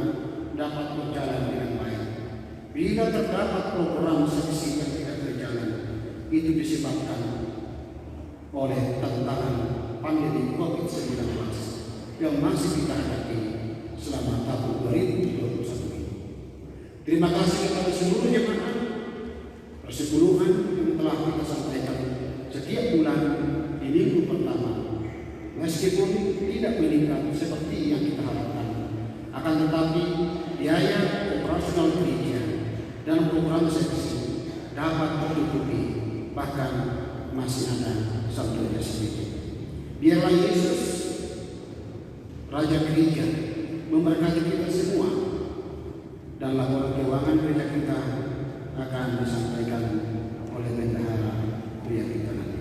dapat berjalan dengan baik. Bila terdapat program seksi yang tidak berjalan, itu disebabkan oleh tantangan pandemi Terima kasih kepada seluruh jemaat persepuluhan yang telah kita sampaikan setiap bulan di minggu pertama. Meskipun tidak meningkat seperti yang kita harapkan, akan tetapi biaya operasional gereja dan program seksi dapat tercukupi, bahkan masih ada saldonya sedikit. Biarlah Yesus, Raja Gereja, memberkati kita semua, dan laporan keuangan gereja kita akan disampaikan oleh bendahara pria kita nanti.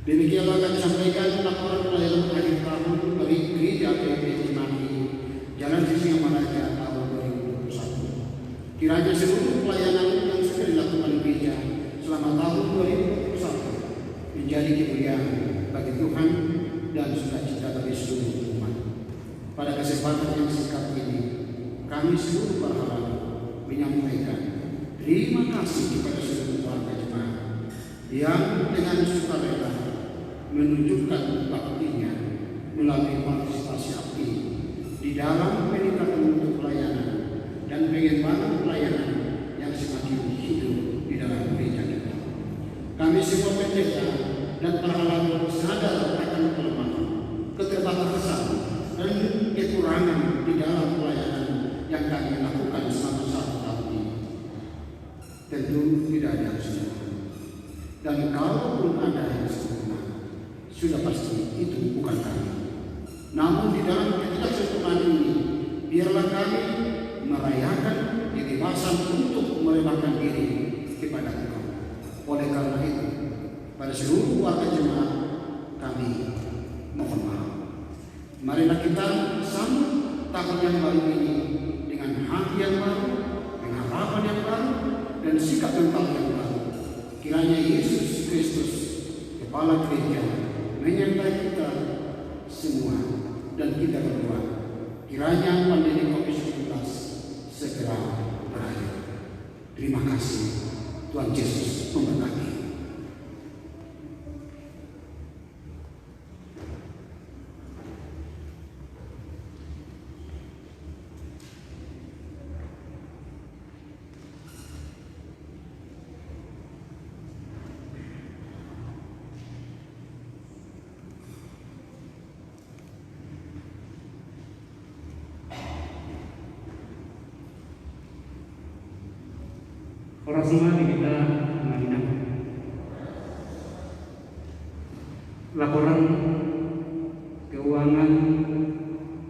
Demikianlah kami sampaikan laporan pelayanan akhir tahun dari Gereja PPI Cimahi, Jalan Sisingamaraja tahun 2021. Kiranya seluruh pelayanan yang sudah dilakukan gereja selama tahun 2021 menjadi kemuliaan bagi Tuhan dan sukacita bagi seluruh umat. Pada kesempatan yang singkat ini, kami seluruh berharap menyampaikan terima kasih kepada seluruh warga jemaat yang dengan sukarela menunjukkan baktinya melalui partisipasi aktif di dalam peningkatan mutu pelayanan dan pengembangan pelayanan yang semakin hidup di dalam gereja kita. Kami semua pendeta dan para lampu sadar akan kelemahan, keterbatasan dan kekurangan di dalam pelayanan yang kami lakukan selama 1 tahun ini. Tentu tidak ada yang sempurna, dan kalaupun ada yang sempurna, sudah pasti itu bukan kami. Namun di dalam ketidaksempurnaan ini, biarlah kami merayakan kebebasan untuk melemahkan diri kepada Tuhan. Oleh karena itu, pada seluruh warga jemaat kami mohon maaf. Marilah kita sambut tahun yang baru ini dengan hati yang baru, dengan harapan yang baru, dan sikap mental yang baru. Kiranya Yesus Kristus, Kepala Gereja, menyertai kita semua dan kita berdua. Kiranya pandemi COVID-19 segera berakhir. Terima kasih. Tuhan Yesus memberkati. Orang semua kita mengenang laporan keuangan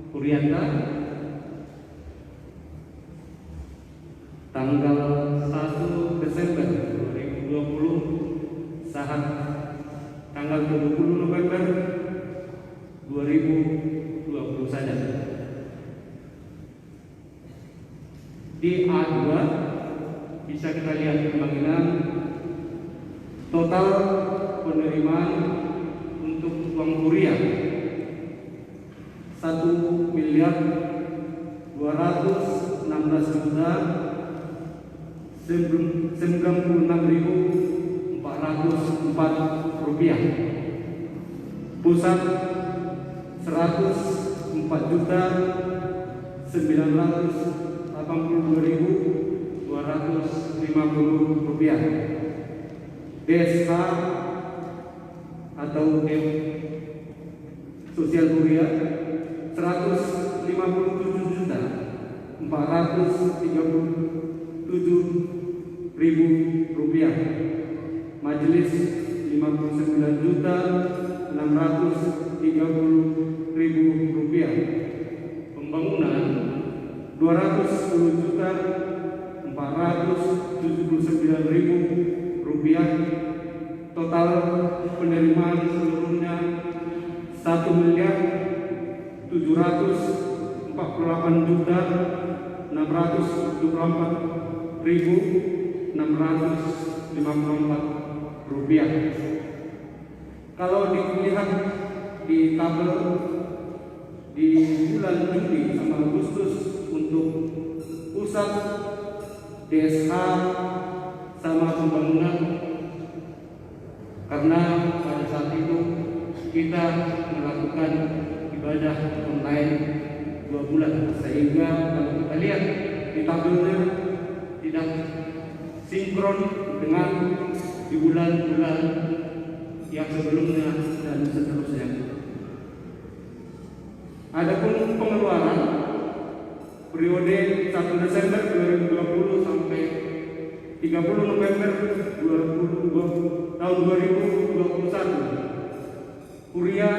Kurianta tanggal 1 Desember 2020 saat tanggal 20 November 2020 saja. Di A2 bisa kita lihat pembagian total penerimaan untuk uang kuliah 1.296.404 rupiah. Pusat 104.982.250 rupiah. DSH atau Sosial Kuliah 157.437.000 rupiah. Majelis 59.630.000 rupiah. Pembangunan 210.479.000 rupiah. Total penerimaan seluruhnya 1.748.654.654 rupiah. Kalau dilihat di tabel di bulan Juli sama Agustus untuk pusat, DSH sama pembangunan, karena pada saat itu kita melakukan ibadah online 2 bulan, sehingga kalau kita lihat di tabelnya tidak sinkron dengan di bulan-bulan yang sebelumnya dan seterusnya. Adapun pengeluaran periode 1 Desember 2020 sampai 30 November 2021, Kuria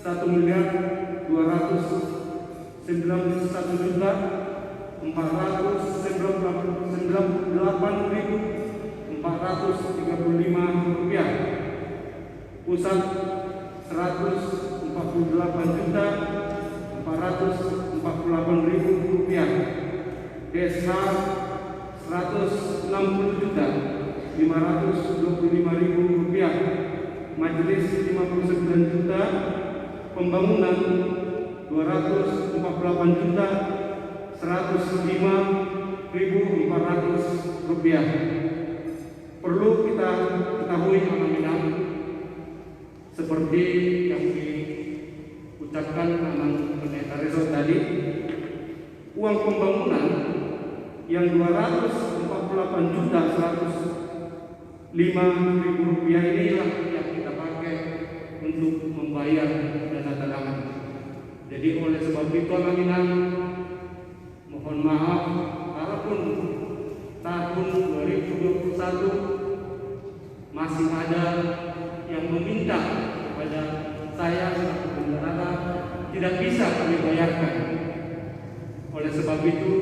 1.298.435 rupiah, pusat 148.448.000 rupiah, desa 160.525.000 rupiah, majelis 59 juta, pembangunan 244.105.400 rupiah. Perlu kita ketahui amanah seperti yang diucapkan Aman Pendeta Reso tadi, uang pembangunan yang 248.105.000 rupiah inilah yang kita pakai untuk membayar dana talangan. Jadi oleh sebab itu amanah, mohon maaf, walaupun tahun 2021 masih ada yang meminta kepada saya sebagai bendahara tidak bisa kami bayarkan. Oleh sebab itu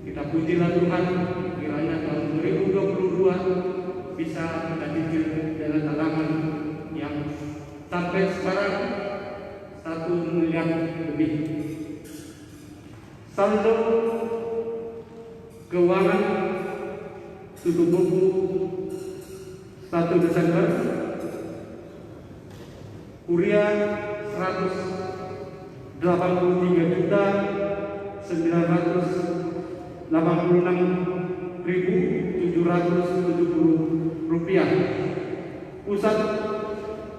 kita pujilah Tuhan, kiranya tahun 2022 bisa kita cicil dana talangan yang sampai sekarang 1 miliar lebih. Saldo keuangan tutup buku 1 Desember Kuria 183.986.770 rupiah, pusat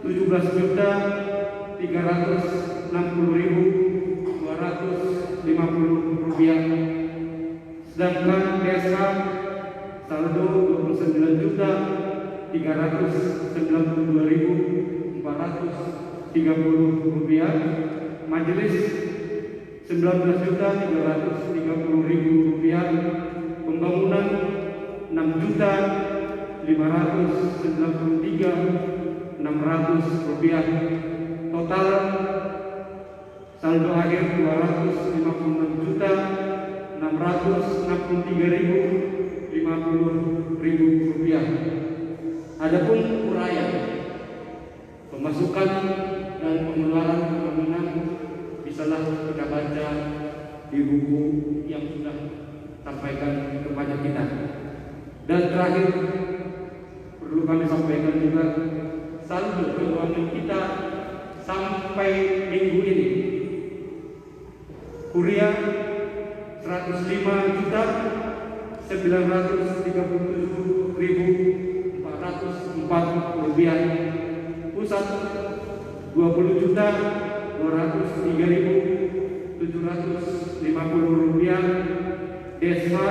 17.360.250 rupiah, sedangkan desa saldo 29.392.430 rupiah, majelis 19.330.000 rupiah, pembangunan 6.593.600 rupiah, total saldo akhir 256.663.050 rupiah. Adapun uraian pemasukan dan pengeluaran pembangunan bisalah kita baca di buku yang sudah sampaikan kepada kita. Dan terakhir perlu kami sampaikan juga saldo keuangan kita sampai minggu ini. Kuria 105.937.404 rupiah, pusat 20.203.750 rupiah, desa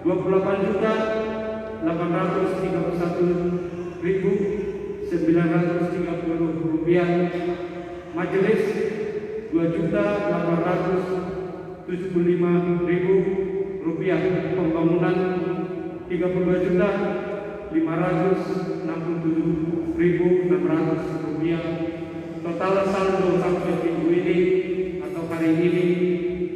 28.831.930 rupiah, majelis 2.875.000 rupiah, pembangunan 32.567.600 rupiah. Total saldo sampai minggu ini atau hari ini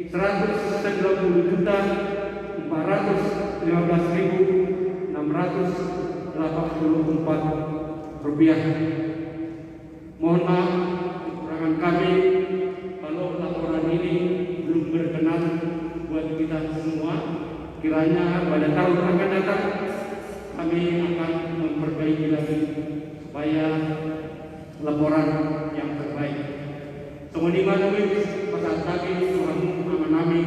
190.415.684 rupiah. Mohon maaf kekurangan kami kalau laporan ini belum berkenan buat kita semua. Kiranya pada tahun akan datang kami akan memperbaiki lagi supaya laporan yang terbaik. Semua pasal kami menami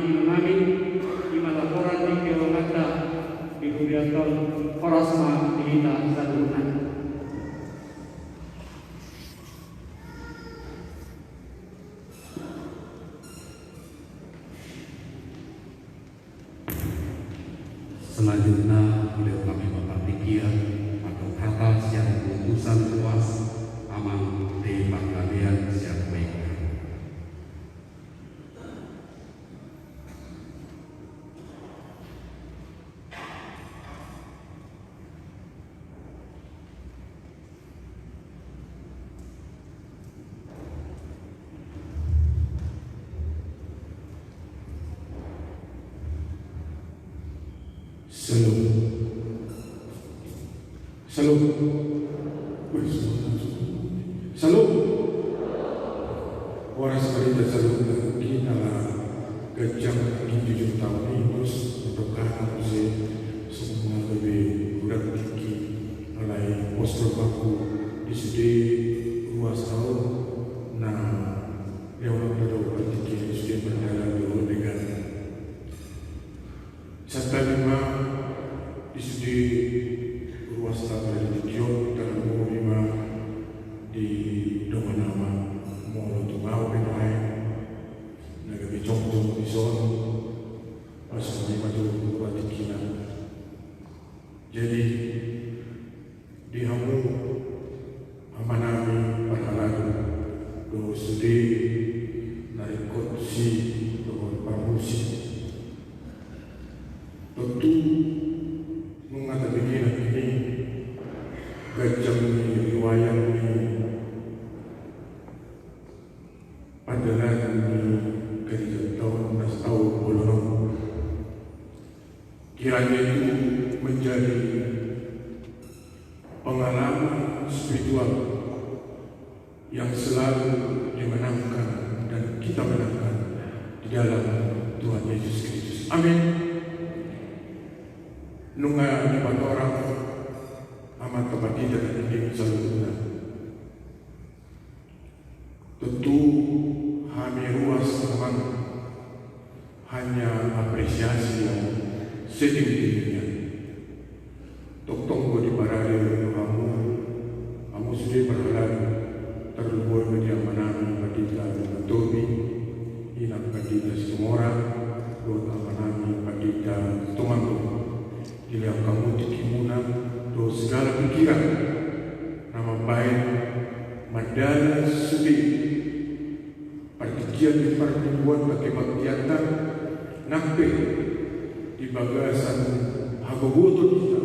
lima laporan di Kewangata di Huriaton Korasma di Salunan. Selanjutnya beliau kami Bapak Tikia atau kata siang putusan puas aman di pangkalian siang baik. Salut. Orang sekali salut kita lah kejam ini 7 tahun ini terus untuk karena semua lebih kurang tinggi oleh postur baku di sini ruas tahun. Nah, yang orang berdoa tinggi di sini berjalan dulu dengan serta lima di sini ruas tahun di Tokyo dan lima di Domanama mau untuk mau penai negara Jongkong di sana masuk di maju buat dikinan. Jadi di hamu amanami berhalang do studi narikot si do pamusi tentu mengatakan ini gajah riwayat ini adalah kerja tahun 16 tahun bolong. Kiranya itu menjadi pengalaman spiritual yang selalu dimenangkan dan kita menangkan di dalam Tuhan Yesus Kristus. Amin. Nunga di orang amat kebati dan ini selalu tentu kami ruas memang hanya apresiasi yang sedikit-sedikitnya. Tong-tong di barada kamu sudah berhalang terluar media manami padita dan tobi inak padita semua dota manami padita tumanggo dilihat kamu dikimunan do segala pikiran nama baik mandala sudi pertikian di pertemuan bagi kegiatan nampe di bagasan hagogoto kita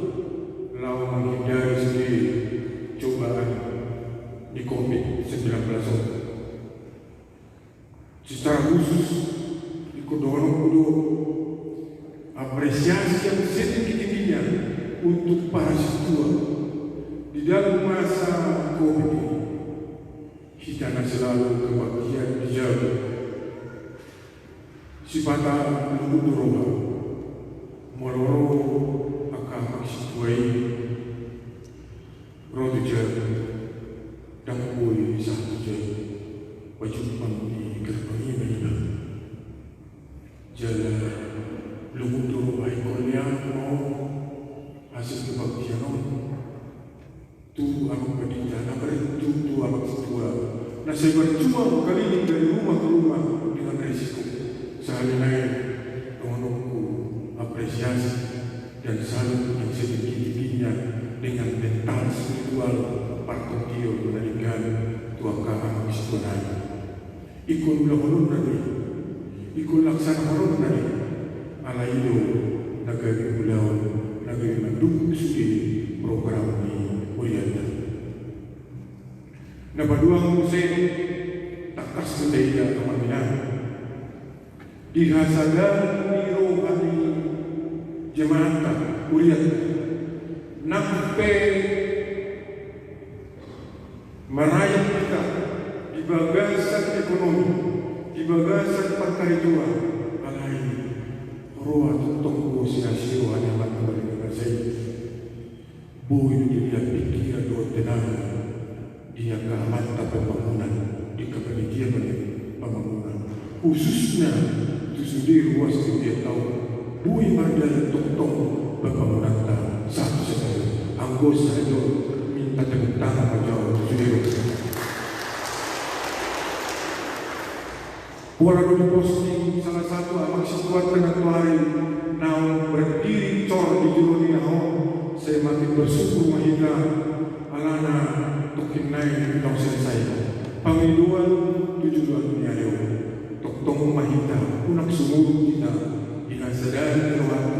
lau menghindari sendiri cobaan di COVID-19. Secara khusus kudo apresiasi yang sedikit-sedikitnya untuk para siswa di dalam masa COVID ini. Kita selalu kebahagiaan dijaga. Sifata lembut roha, moloro akan maksudway, roda jaga, dan kue satu jaga, wajib di gerbang ini. Jalan lembut roha ikonnya mau hasil kebahagiaan. Tu aku berdiana berentu tu aku setua. Nah saya berjuang kali ini dari rumah ke rumah dengan risiko. Sehari-hari menunggu apresiasi dan salut yang sedikit-sedikitnya dengan mental spiritual partai dia menarikan tuakan istiqomah. Ikut belum nanti, ikut laksana harum nanti. Ala itu negara pulau negara mendukung studi program ini. Napadua Hussein takas kedaya kemaminan dihasadan di rohani jemaat uriat nampe merayap kita di bagasan ekonomi di bagasan perkaitan alai roh tunggu sia-sia hanya kembali ke saya boy dilihat pikiran doa tenang dia keamatan pembangunan di kepenitian pembangunan khususnya itu sendiri ruas dia tahu bui mandala tong-tong pembangunan satu-satu anggota itu minta tepuk tangan pada sendiri Walau diposting salah satu amak situat dengan tuari naon berdiri cor di juruni naon saya makin bersyukur mahina alana tokin naik tong selesai pamiluan tujuan dunia leo tok tong mahina unak sumur kita ina sadari terwata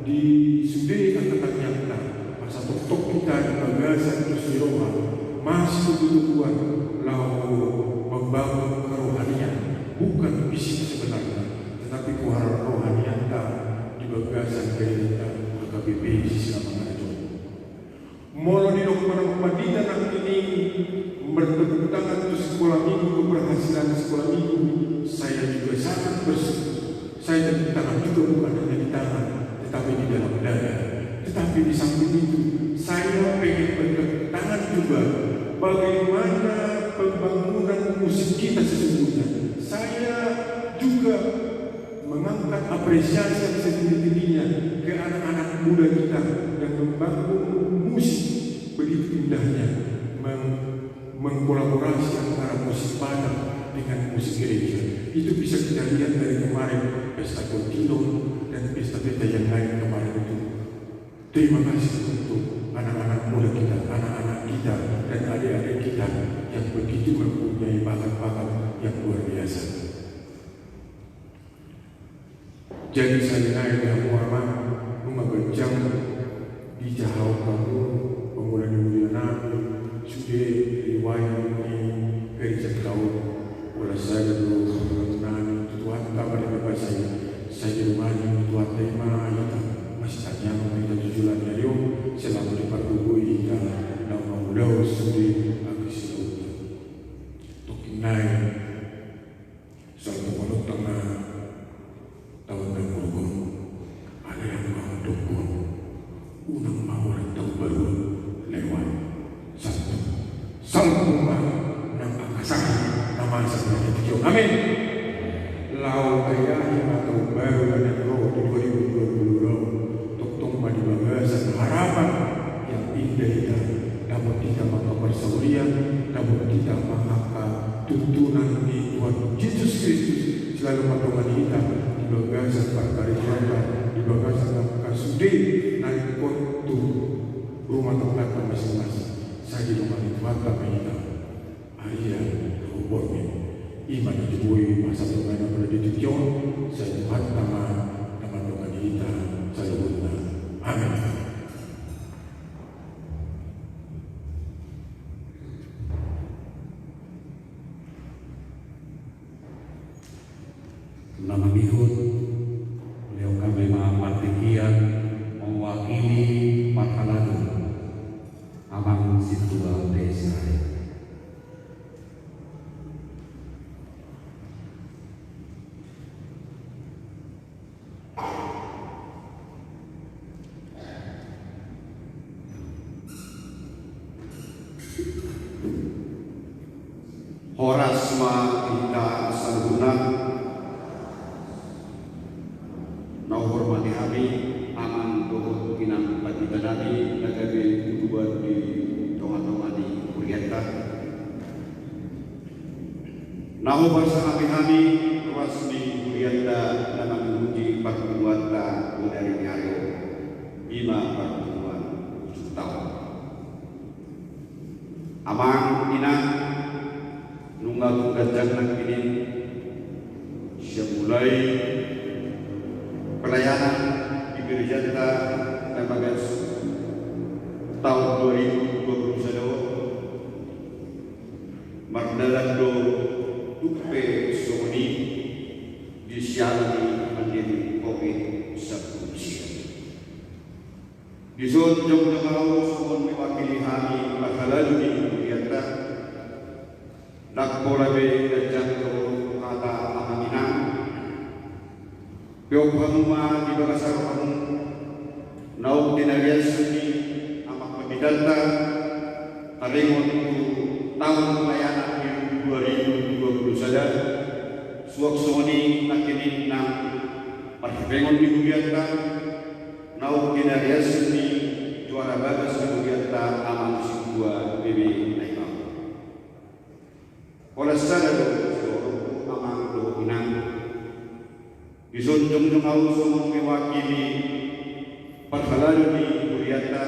di sudai angkatan nyata masa tok kita di bagasan terus diroha masih kebutuhan lau membangun kerohanian bukan fisik sebenarnya, tetapi kuharap rohanian di bagasan gereja HKBP sisi Lamangarjo. Molo di dokumen pemadikan ini bertepuk tangan untuk sekolah minggu keberhasilan sekolah minggu. Saya juga sangat bersyukur. Saya tepuk tangan juga bukan hanya di tangan, tetapi di dalam dada. Tetapi di samping itu, saya pengen bertepuk tangan juga bagaimana pembangunan musik kita sesungguhnya. Saya juga mengangkat apresiasi yang setinggi-tingginya ke anak-anak muda kita yang membangun musik begitu indahnya, mengkolaborasi antara musik Padang dengan musik gereja. Itu bisa kita lihat dari kemarin pesta Kontino dan pesta-pesta yang lain kemarin itu. Terima kasih untuk anak-anak muda kita, anak-anak kita dan adik-adik kita yang begitu mempunyai bakat-bakat yang luar biasa. Jadi saya naik yang ulama mengabarkan di jauh kamu pemuda Nabi sudah riwayat ini gereja tahu oleh saya dulu mengenai Tuhan kabar dengan saya di rumah Tuhan tema ayat masih tanya mengenai tujuan dari selama di pergugui dan nama muda sudah agis laut tokin naik satu malam tengah tahun dan murgun ada yang mau dukun unang mau tahun baru lewat satu rumah nang akasan nama sebenarnya tiga amin lau ayah yang atau baru dan roh di 2020 tok pada bagasan harapan yang indah dapat kita maka persaurian dapat kita maka tuntunan di Tuhan Yesus Kristus selalu patungan kita di bagasan perkarya di bagasan kasudi naik kontu rumah tangga masing-masing saya di rumah itu mata kita Arya Rubormi iman dijubui masa permainan berdetikion saya Tuhan nama Tuhan kita saya bunda amin. Nama bihun beliau kami matikian mewakili Parhaladu Amang Situa Desa. Horasma kita sangguna nau hormati kami aman dohot kinang patita dari nagabe kuduan di tonga-tonga di Kurieta nau bahasa kami ruasmi Kurieta nama menguji perbuatan dari nyayo bima perbuatan tahun amang inang nunggal gajang naginin siya mulai pelayanan di gereja kita Lembagas tahun 2021 mardalan do dupe soni di siang pandemi COVID-19 di zon jauh jauh sohon mewakili kami Parhaladu di Kurieta nakpolabe gajang do kata amanginang Piyok hamuma di bagasar kamu nauk dinarian suni amak pemidanta taringon ku tahun pelayanan di 2021 suak soni nakinin nang perhibengon di Kurieta nauk dinarian suni juara bagas di Kurieta aman sebuah BB naikam oleh sana do amang do ina Isunjung jungau sumong mewakili perhalalu di Kuriata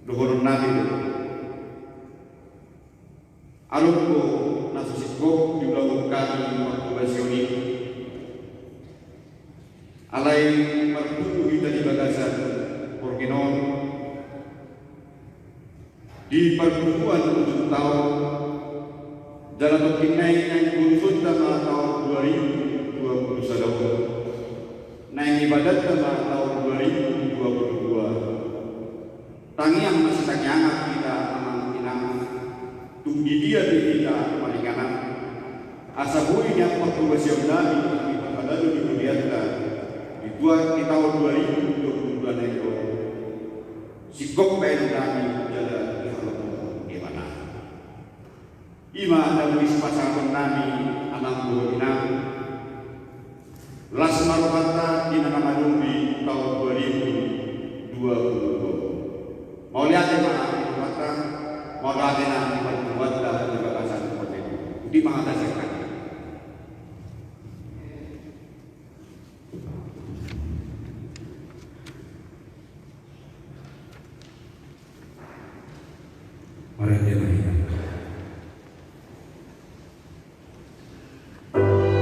Luhur Nabi Alumko nasusikok diulaungkan maktubasioni alai martuhi tadi bagasan Porkinon di pertemuan untuk tahun dalam penginai yang berunsur sama tahun 2021 naik ibadat sama tahun 2022 tangi yang masih tak nyangat kita aman inang tunggi dia di kita palinganan asabui yang pertuasion nabi kami berkadadu di Kuriata di tahun 2022 itu sikok bayan kami jalan gimana ima dan pasangan nami anam dua inang las marwata di nama Dumbi tahun 2022 mau lihat ya marwata mau lihat ya marwata di bakasan seperti itu di mengataskan Mari kita naikkan. Hallelujah.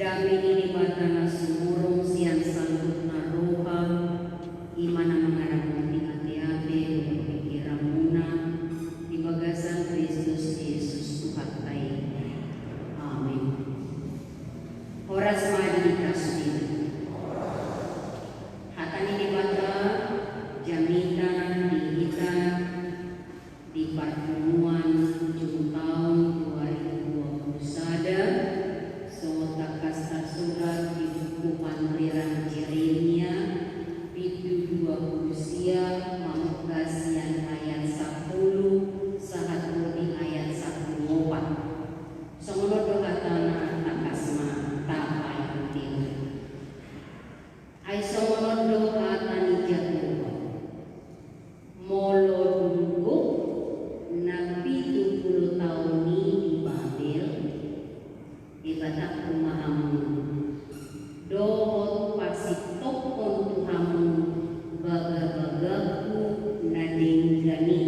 Dami ini batana sumurong siang sangkut naroha imana mengarang di hati-hati berpikiran muna di bagasan Kristus Yesus Tuhan baik. Amin. Horas madi kasih. Hatani di bata jaminan di kita di pertemuan ujung tahun 2020 sada sota kasta surat di buku Pangeran Yeremia itu 20 sia Mamukasian ayat 10 sahat di ayat 14 songono doa tanah takasma tak ayat ai songono doa tani jatuh molo dunggu nabi 70 tahun di Babel ibadah rumahamu dohot pasitok on tuhamu baga-bagaku nadinggani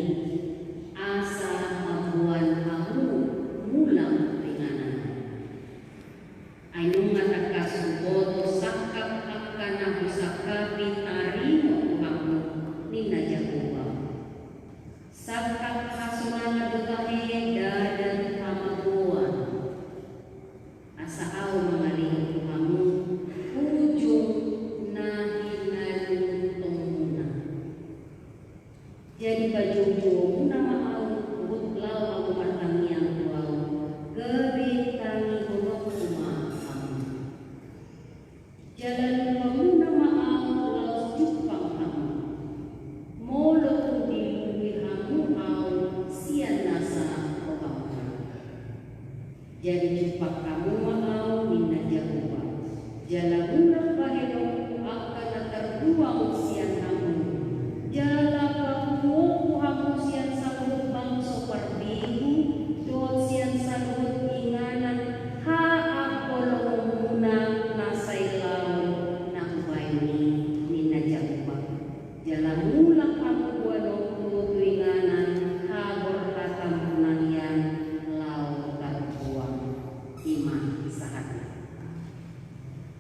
asa habuan hamu mulang ringanan ainung ngatakas boto sakap akana husakapi tarimo tuhamu nina jagoba sakap hasunana dotahe dadan hamaguan asa au mengalih tuhamu ujung nahinalutonguna jadi baju nama au butlau au martangiang tuau gebitani huruf kuma kamu jalan kamu nama au lau cupang kamu molo di kamu au sian nasa kamu jadi cepat kamu mau minna jagoba jalanuna baheno akan terbuang sian kamu jalan kamu kamu sian sabut bangso perbihu don sian sabut inganan ha apolomuna nasai lau nak baini minna jagoba jalan mula kamu buano kutu inganan ha berkata menanian lau terbuang iman sahat.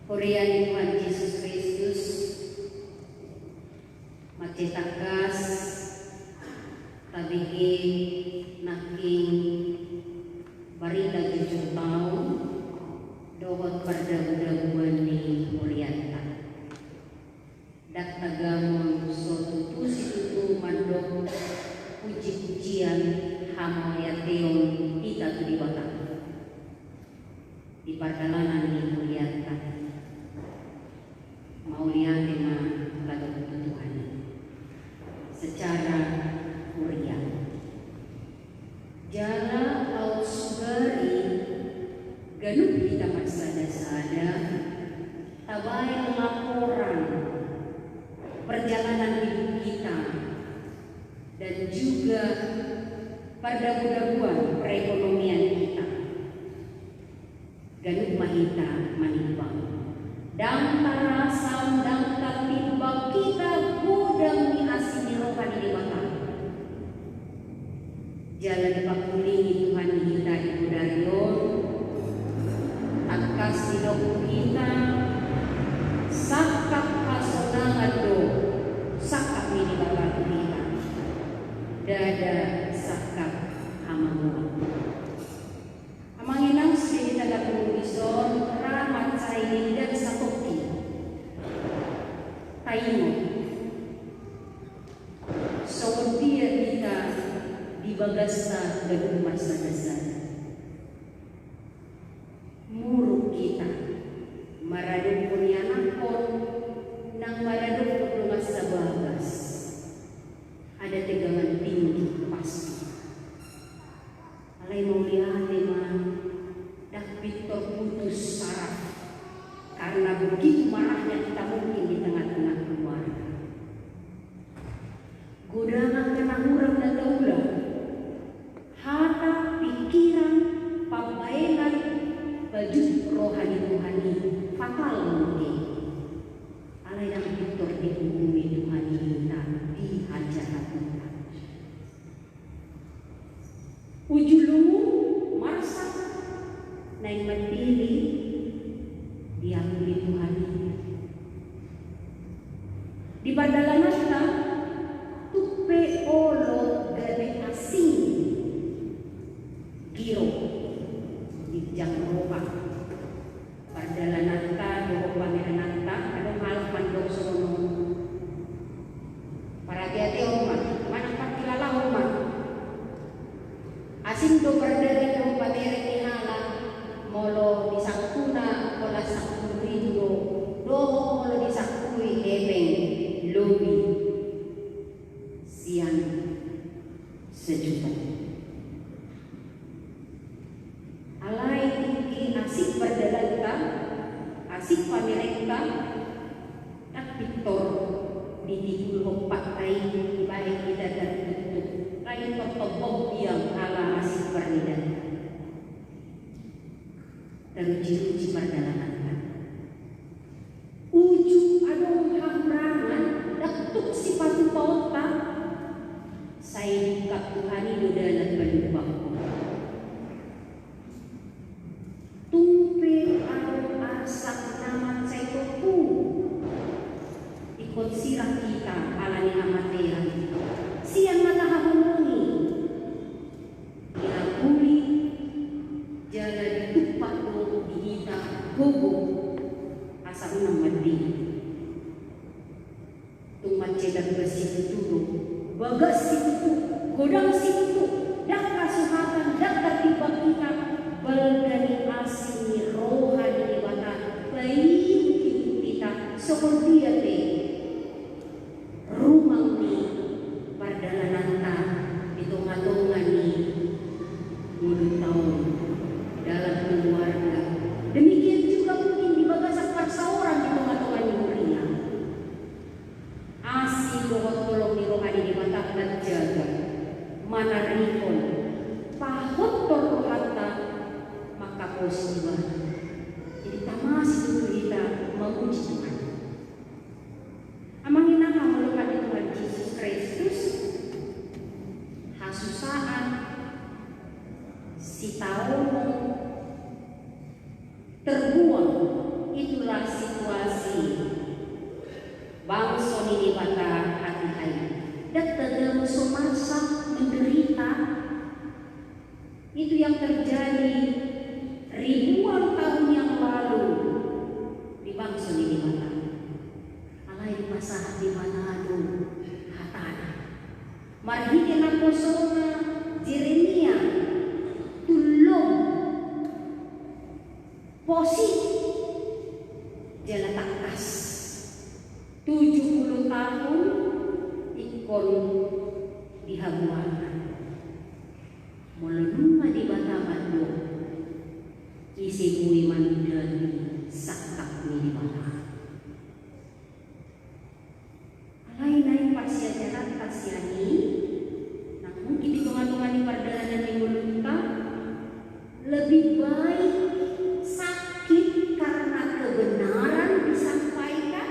Korean Tuhan Yesus Kristus macetakas tabihi naking barila 7 tahun dohot perdaguan ni Orienta dak tagamon suatu tusi mandok puji-pujian hamayateon kita tu di batang di perjalanan di Orienta mau lihat dengan pada kebutuhan secara Korea jala au sugari ganup kita maksada-sada tabayan laporan perjalanan hidup kita dan juga perdaguan perekonomian kita ganup mahita manibang dan tarasam dan tatimbang kita gudang di asini rohani di mata jalan dipakulingi Tuhan kita ibu Darion akas sidok kita sakap kasonangan do sakap ini bapak kita dada sakap hamamu amanginang sini tanda pengurison rahmat saini dan sakoki taimo so dia kita di bagasa dan masa dasar muruk kita maradong kunyanakon nang maradong paglumas sa bagas ada tegangan tinggi pasti alay mau lihat man dak Victor putus saraf karena begitu marahnya kita mungkin di tengah-tengah keluarga godangan kena hurang dan daulah hata pikiran pambaelan baju rohani fatal mungkin alay ng Victor dihubungi Tuhan kita di hajat kita ujulungu marasa na mandili Di Padalanasta tupe olo gade asing giro di Jangropa Padalanasta doho pamerananta kadang malam mandong sono para hati-hati umat mana pakilala umat asing do berdiri do pamere tihala molo disakuna ola sakurindo doho molo disakui ebeng lobi siang sejuta alai tinggi asik berdalanta asik pamerenta tak piktor di dikul hopak kain di balik kita dan tutup kain totobok yang ala asik berdalanta teruji-uji berdalanta uju adong hamrangan daktuk si patu pauta saya dikap Tuhani do dalam balubangku tumpe adong asak naman sa itoku ikut sirah kita ala ni amatera siang matahamungi ilaguli jalan tupak do diita gogo asa unang mandi tumat cedak bersih dulu bagas situ godang situ dak kasuhatan dak tertiba kita balgani asing rohani dewata baik kita seperti te rumah ni Padalananta hitung-hitungan ni 10 tahun dalam keluarga. Demikian juga mungkin di bagasak perseorangan hitung-hitungan ni mulia asing dohot tolong ni rohani di mata jaga mana rikon pahot torrohata maka posiwa jadi tamasi dulu kita memuji Tuhan amangin apa melukat Tuhan Yesus Kristus hasusaan si tahun terbuang itulah situasi bangsa ini pada hati-hati dan dalam semasa menderita itu yang terjadi ribuan tahun yang lalu di bangsa ini pada alai pasah di Manado hatana marhikin ako sona Jeremia tulong posi jala takas 70 tahun ikon dihabuan melunga di bataman do isi bui mandani sakak ni di bata alai-alai pasya jalan pasyani namun hitung-hitungan di Padalananta ni mulunta lebih baik sakit karena kebenaran disampaikan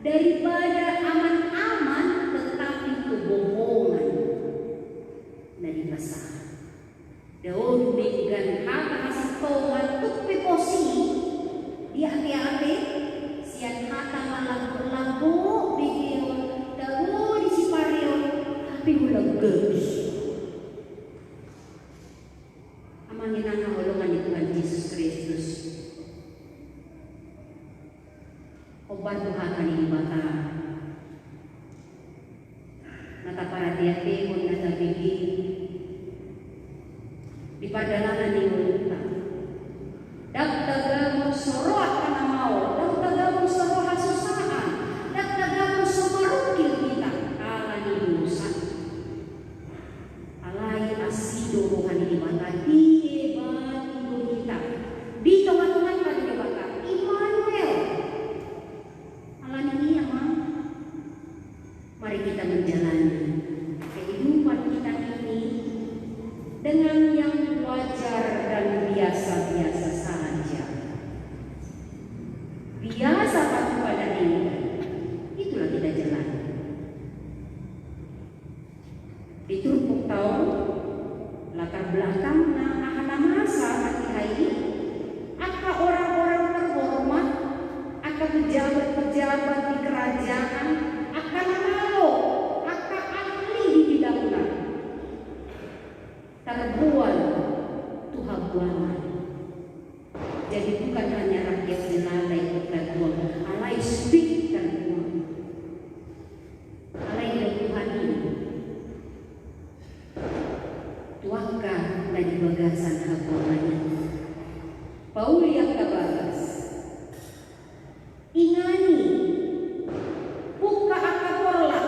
daripada aman-aman tetapi kebohongan dari besar. Daun dengan hata kasih Tuhan tuh piposi di hati-hati Jadi bukan hanya rakyat jelata ikut terbuang, alai speak terbuang, alai dari Tuhan ini. Tuaka dari bagasan haponanya. Pauli yang kabagas. Ingani buka akaporla.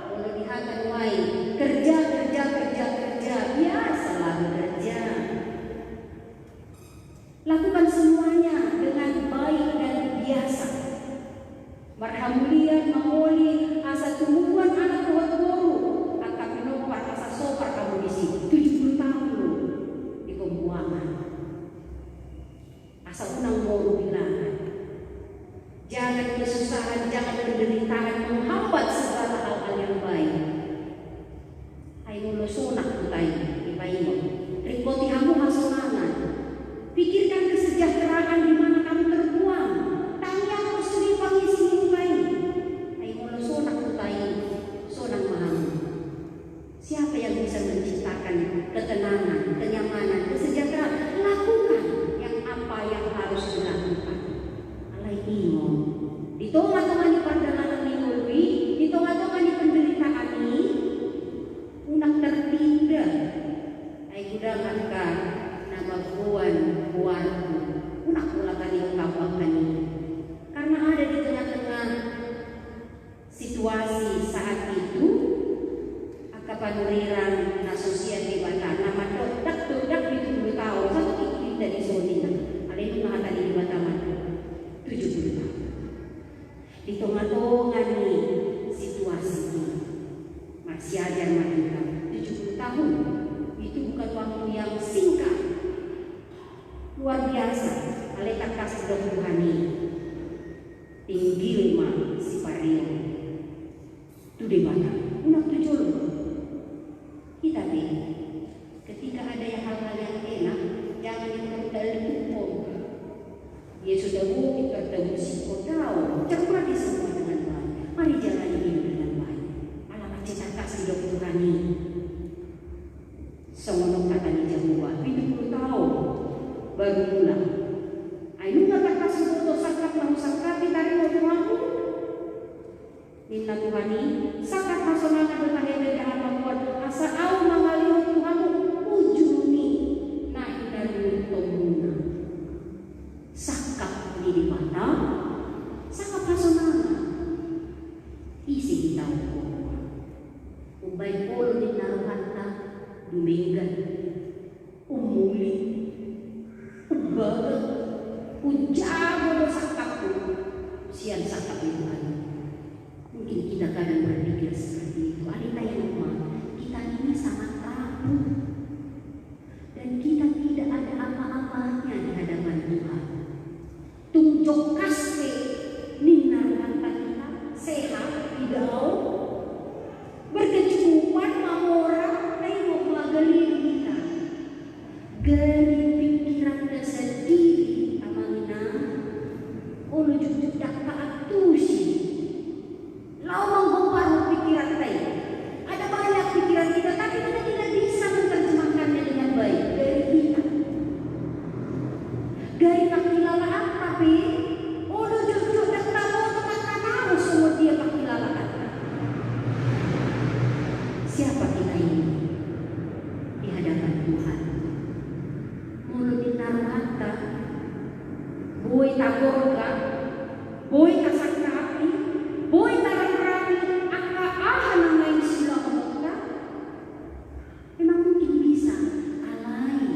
Kalau dihakan wai kerja biasalah bekerja. Lakukan semuanya dengan baik dan biasa. Marhamulian mengoli asa tumbuhan anak buat boru. Akak menopar asa sopar kamu di sini. 70 tahun lu di pembuangan. Asa unang boru bilangan. Jangan kesusahan, jangan penderitaan menghambat segala hal-hal yang baik. Ayo lo sonak kutai ibaimo. Rikoti hamu hasonangan. Pikirkan kesejahteraan di mana kamu terbuang. Tanya aku suri pangisi kutai. Ayo lo sonak kutai, sonak mahamu. Siapa yang bisa menciptakan ketenangan, kenyamanan, kesejahteraan? Lakukan yang apa yang harus dilakukan. Alai imo. Di tengah-tengah di pandalanan minggu, di tengah-tengah di penderitaan ini, unak tertindak. Ayo gudangankan nama buanku, unak mulakan yang kabakan ini. Karena ada di tengah-tengah situasi saat itu, akapanuriran nasosian di Batam, nama dodak di 70 tahun, satu iklim dari Sonina, alai mengatakan di Batam 70 tahun. Di tengah-tengah nih situasi ini masih ajar mereka 70 tahun itu bukan waktu yang singkat, luar biasa. Alai kakas Tuhan tinggi lima si Pario itu di mana unak tujuh kita ketika ada hal-hal yang enak jangan ditumpuk. Dia sudah mungkin bertemu si kodau, cermati semua dengan baik. Mari jalani hidup dengan baik. Alamat cita kasih Tuhan ini. Semono kata ni jamuan, 70 tahun baru pulang. Ayo nggak kasih foto sakap mau sakapi tarik mau tuaku. Minta Tuhan ini, sakap hasonangan dengan yang jahat membuat asa au mengalir Tuhanmu ujung ni naik dari tomuna. Sakap di mata, sakap hasonangan. Isi kita ubay polo di naruhanta, dumingan, umuli, ubaga, ujago mo sakap ko, siyan sakap Tuhan. Mungkin kita kadang berpikir seperti itu. Alita yang kita ini sangat rapuh dan kita tidak ada apa-apanya di hadapan Tuhan. Tunjuk kasih ninar harta kita sehat hidau berkecukupan mamora tengok melagali kita gari pikiran sendiri amangina ulu jujuk dak taatusi lawang gomparu pikiran tay ada banyak pikiran kita tapi kita tidak bisa menerjemahkannya dengan baik dari kita dari pakilalaan tapi ulu jujuk dak tahu teman-teman semua dia pakilalaan. Siapa kita ini di hadapan Tuhan? Mulut ditaruh harta, boy tagorga, boy kasangkapi, boy tarang-rami, aka-aha na ngayon sila kumukta. Memang mungkin bisa, alay.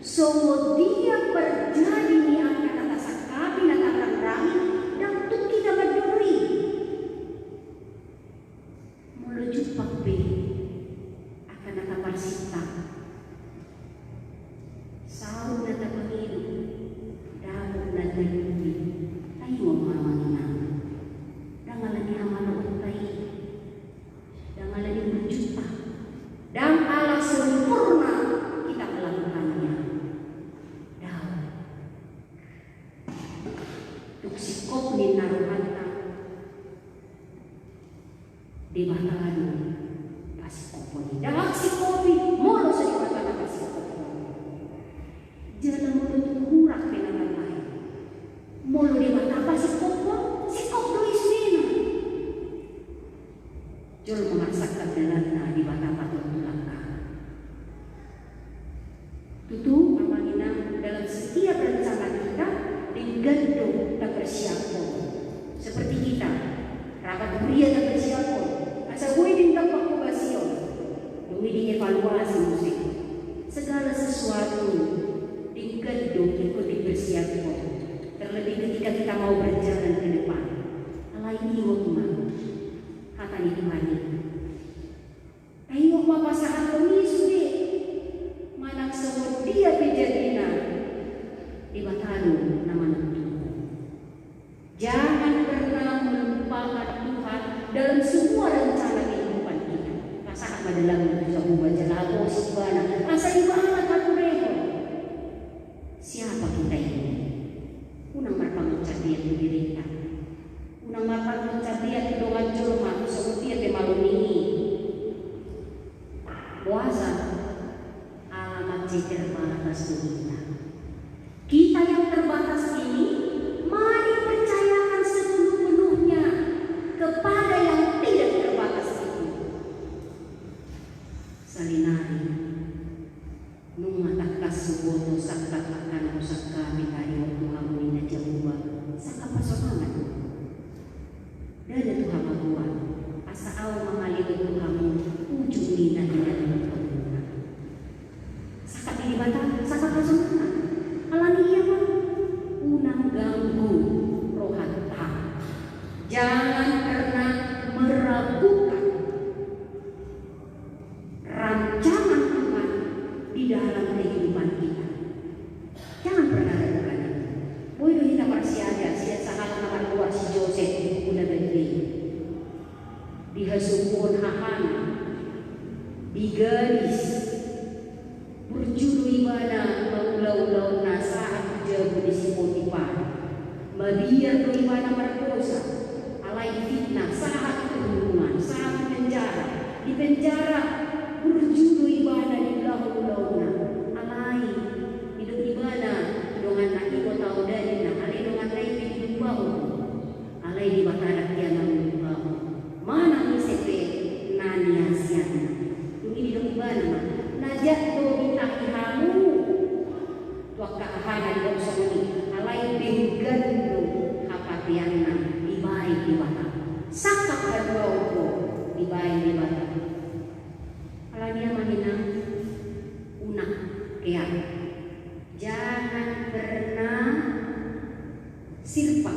So dia berjadi ni akan nakasangkapi na tarang-rami, dan untuk kita berduri. Melujuk pakpe akan nakaparsita sahur na tapangilu damog na tayubi tayo mamangina dangalan ni hamano tayo dangalan ni berjuta dan ala sempurna kita melakukannya daw tuksikop ni naruhanta di batangan pasikopo ni dahak si kopi molo sa di batangan pasikopo jalan mulut hurak pinangan Benggantung tak bersiapon. Seperti kita, rapat pria tak bersiapon. Asa gue dindak pakubasyon. Demi dievaluasi musik. Segala sesuatu digendong ikut dipersiapkan. Terlebih ketika kita mau berjalan ke depan. Alai iwak mah, kata ini mani. Ayo apa saat pemisu deh, manak semua dia bejadina di batalu nama nentu. Jangan pernah melupakan Tuhan dalam semua rencana kehidupan kita. Masa apa dalam itu baca lagu sibana, masa ibana kamu rekor. Siapa kita ini? Unang marpanguncabian di diri kita. Unang marpanguncabian dengan julma seperti yang maluni. Puasa alamat ceker batas kita. Kita yang terbatas ini, mari percayakan sepenuh-penuhnya kepada yang tidak terbatas itu. Salinari, nungatak suboto sakta akan usak kami kari waktu hamuni na jawa saka pasokangan. Dada Tuhan Tuhan, asa awal mengalir Tuhanmu ujung nina dengan Tuhan. Saka diri bata, saka pasokangan. Alani iya mah unang ganggu rohata. Jangan pernah meragukan rancangan Tuhan di dalam kehidupan kita. Jangan pernah ragukan itu. Boy kita masih ada sia sahal nama keluar si Joseph udah gede. Dihasupun hahana, digaris, berjuru ibana maulau-lau nasa jauh di si Potifar. Mabiar ibana merkosa, alai fitnah, saat pembunuhan, saat penjara, di penjara berjuru ibana di lau-launa, alai hidup ibana dengan naki ko tau dari na, alai dengan nai hidup bau, alai di batara tiang hidup bau. Mana ni sepe nani asiana, ini hidup ibana mah, najat do bitaki hamu, tuaka ahana di bau soni, alai benggandu hapatiana dibai di bata, sakap kadua dibai di bata. Kalau dia mahina unak keak, jangan pernah sirpa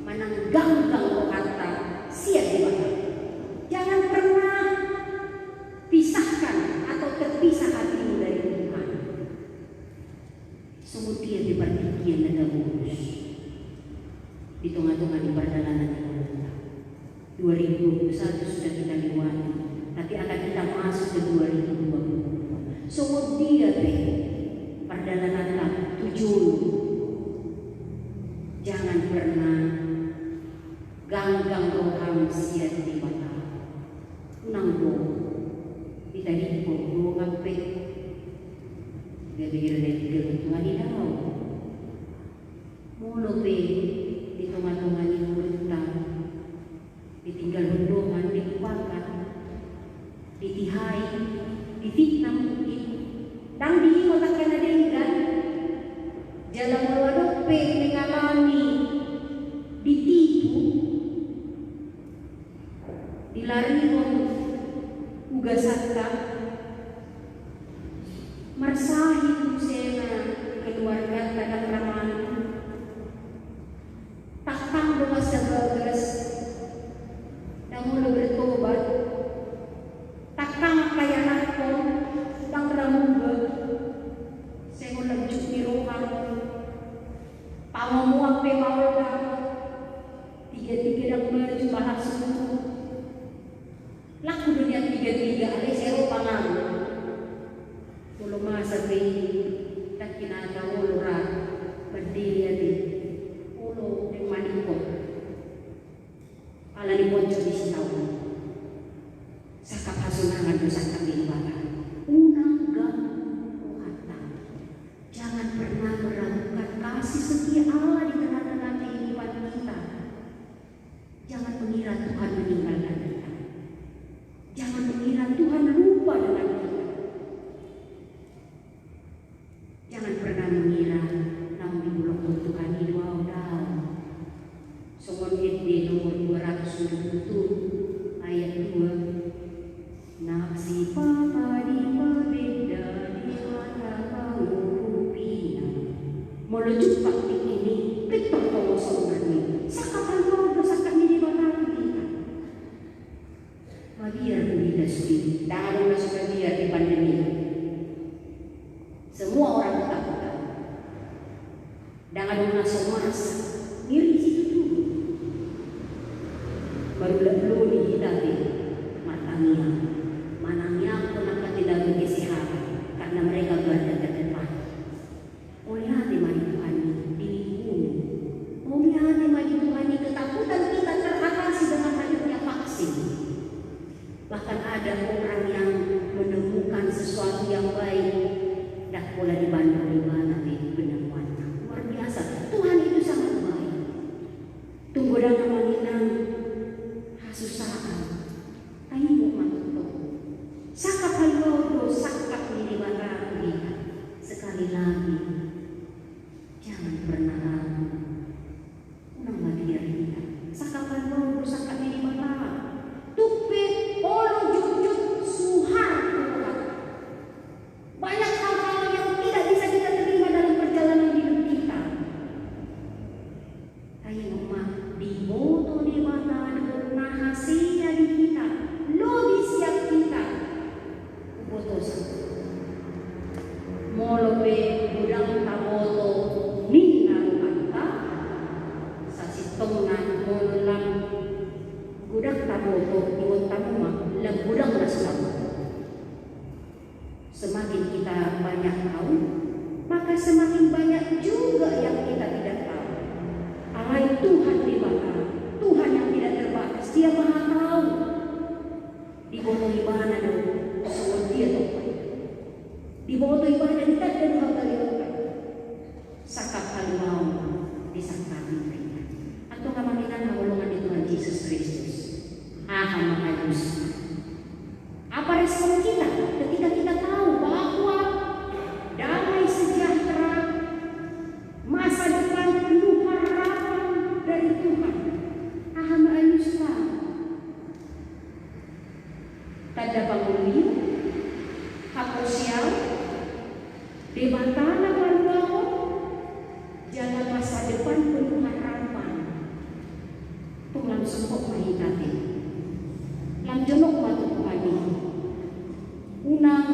manangganggang rohata siap di bata. Jangan pernah pisahkan atau terpisah hatimu dari Tuhan. Kemudian di pertikian dan gabus di tengah-tengah di perjalanan kita 2021 sudah kita lewati, tapi akan kita masuk ke 2022. So dia perjalanan tujuh. Jangan pernah ganggang roham siat di mata. Unang do kita di do ngape gabir dari Tuhan daw. Mulu pe di tengah-tengah ni mulut ditinggal bendongan, dikuatkan, ditihai, difitnah mungkin, dan dikotakkan ada ikan, jalan mewadope mengalami, ditipu, dilari uga sakta, marsahi kusena keluarga kadang raman, takang doa sebagas. Namun bertobat, takang kaya nako, tang ramuga, saya lanjut di rohang, pawamuak pe mawala, tiga-tiga dak maju bahas semua, laku dunia tiga-tiga, ada saya pangan, belum masa pe, tak kena tahu lurah, berdiri ada, ulo yang maniko. Ala di pojok di sitaw. Sakap hasunangan dosa kami bala. Unang rohata. Jangan pernah meragukan kasih setia Allah di tengah-tengah sumantik ini betul tolong sonani sakapan mau dosakan diri barang kita biar kita sudah dalam masuk biar di pandemi semua orang ketakutan dan ada masuk masa diri situ dulu baru lalu dihidati matanya manangnya pun akan tidak berkesehatan karena mereka berada di depan. Oleh hati mari Tuhan dilindungi. Oleh hati mari Tuhan ketakutan kita teratasi dengan hadirnya vaksin. Bahkan ada orang yang menemukan sesuatu yang baik dah boleh dibantu di mana penemuannya. Luar biasa. Tuhan itu sangat baik. Tunggu dengan menginang hasusaan. Ayo matuto. Sakap hayo sakap diri barang kita. Sekali lagi jangan pernah ragu. Unang bagian kita. Sakap hayo sakap diri barang. Tupe olo jujut suhar Tuhan. Banyak hal-hal yang tidak bisa kita terima dalam perjalanan hidup kita. Ayo mah diboto di mata nah hasilnya di kita. Logi siap kita. Botosan. Molobe budang taboto minang kata sasitongnan mololang gudang taboto iwon tamuma lang gudang naslam. Semakin kita banyak tahu, maka semakin banyak juga yang kita tidak tahu. Alai Tuhan di mana? Tuhan yang tidak terbatas, Dia Maha tahu. Di bawah ibadah dong, semua Dia tahu. Di bawah ibadah kita dan hal-hal sakap halimau disangkami mereka. Atau kemungkinan hawalungan di Tuhan Yesus Kristus. Aham halus. Apa respon kita ketika kita tahu bahwa damai sejahtera masa depan penuh harapan dari Tuhan? Aham haluslah. Tanda bangun haposial di mantana bangun jangan masa depan penuh harapan. Tuhan sempok mahikati. Lam jonok batu pagi. Unang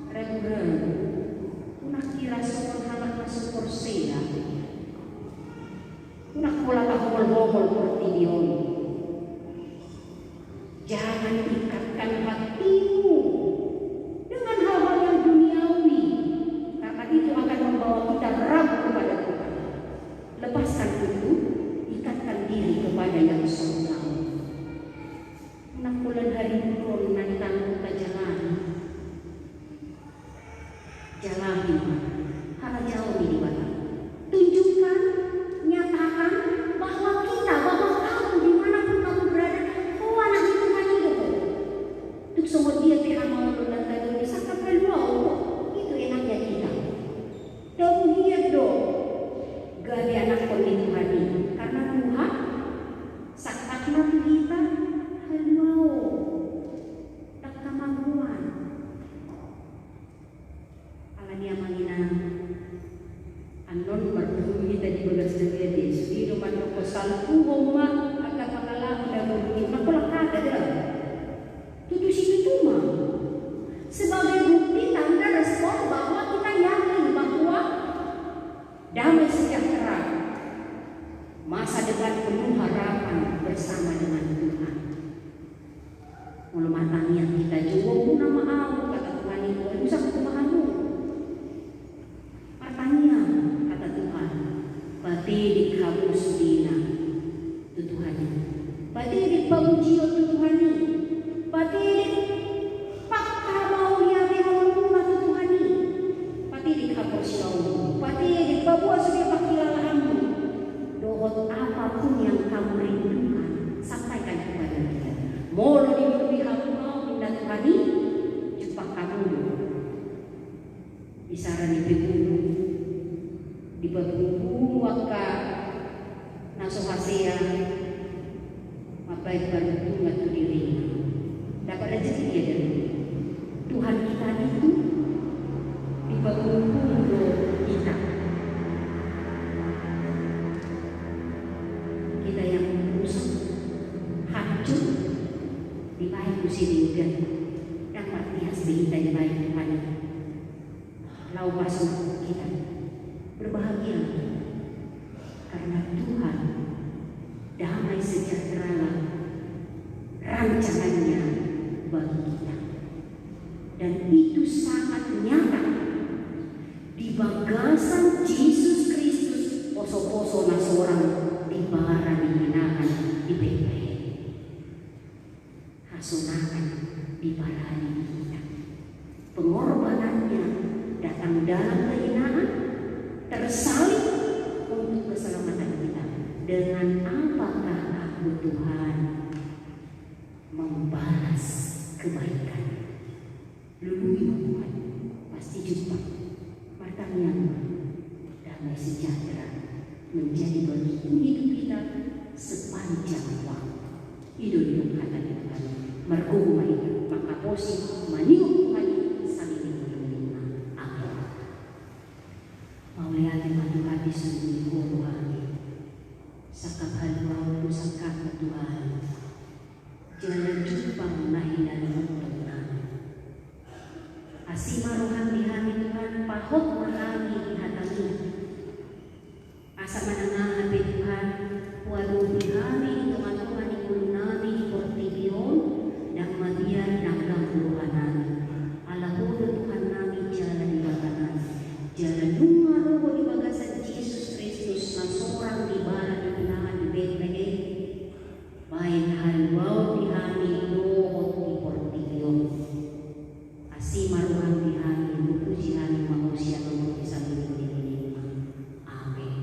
rem-rem. Unang kira sokon halak masuk porsea. Unang pola kahol-hol portidion. Jangan ikatkan hatimu dengan hal-hal yang duniawi, karena itu akan membawa kita ragu kepada Tuhan. Lepaskan itu, ikatkan diri kepada yang sempurna. Bulan hari bulan nanti kita jalani hal jauh di mana. Tunjukkan, nyatakan bahwa kamu dimanapun kamu berada, kau anak Tuhan hidup. Untuk semua dia Tuhan mau berlantai bisa keperluan itu enaknya kita. Dong hiat dong, gak anak kau di Tuhan ini, karena Tuhan sakit mati kita. Salku homa akan mengalah dan berbunyi makulah kata dia tujuh situ cuma sebagai bukti tanda respon bahwa kita yakin bahwa damai sejahtera masa depan penuh harapan bersama dengan Tuhan. Mula matanya kita juga pun nama Allah kata Tuhan itu bisa kemahanmu. Matanya kata Tuhan pati di kamu sudina tutuhannya pati di pamujio tutuhani pati di pakka mau ya memang tutuhani pati di kapor syau pati di babua sudah pakilalahanmu dohot apapun yang kamu rindukan sampaikan kepada dia. Molo di kamu mau pindah Tuhani jumpa kamu isaran di bebumu di bebumu waka naso hasia mapai beruntung atau diri dapat rezeki dia dari Tuhan kita itu di bebumu kita kusilingan dapat dihasilkan dari baik Tuhan. Lau masuk kita berbahagia karena Tuhan damai sejahtera rancangannya bagi kita, dan itu sangat nyata di bagasan Yesus Kristus. Poso-poso na seorang di bara dihinakan di Betlehem, hasunakan di bara kita. Pengorbanannya datang dalam kehinaan, tersalib untuk keselamatan kita. Dengan apakah aku Tuhan membalas kebaikan? Lului Tuhan pasti jumpa pertanyaan damai sejahtera menjadi bagian hidup kita sepanjang waktu. Hidup kata Tuhan merkumai maka posisi maniuk Tuhan saling menerima apa maulihat Tuhan di sini Tuhan sakap haluan tu sakap Tuhan jalan jumpa menahi dan menguntungkan asima rohan dihani Tuhan pahok mahami dihatangi asa menengah hati Tuhan waduh dihani Tuhan di kulunami di portibion dan madian dan gangguanan ala hudu Tuhan nami jalan di bakanan jalan dunga roho di bagasan Yesus Kristus na seorang di bara di pinahan di Betlehem baik halwau dihani dohot di portibion asima rohan dihani puji hani manusia nomor bisa menjadi. Amin.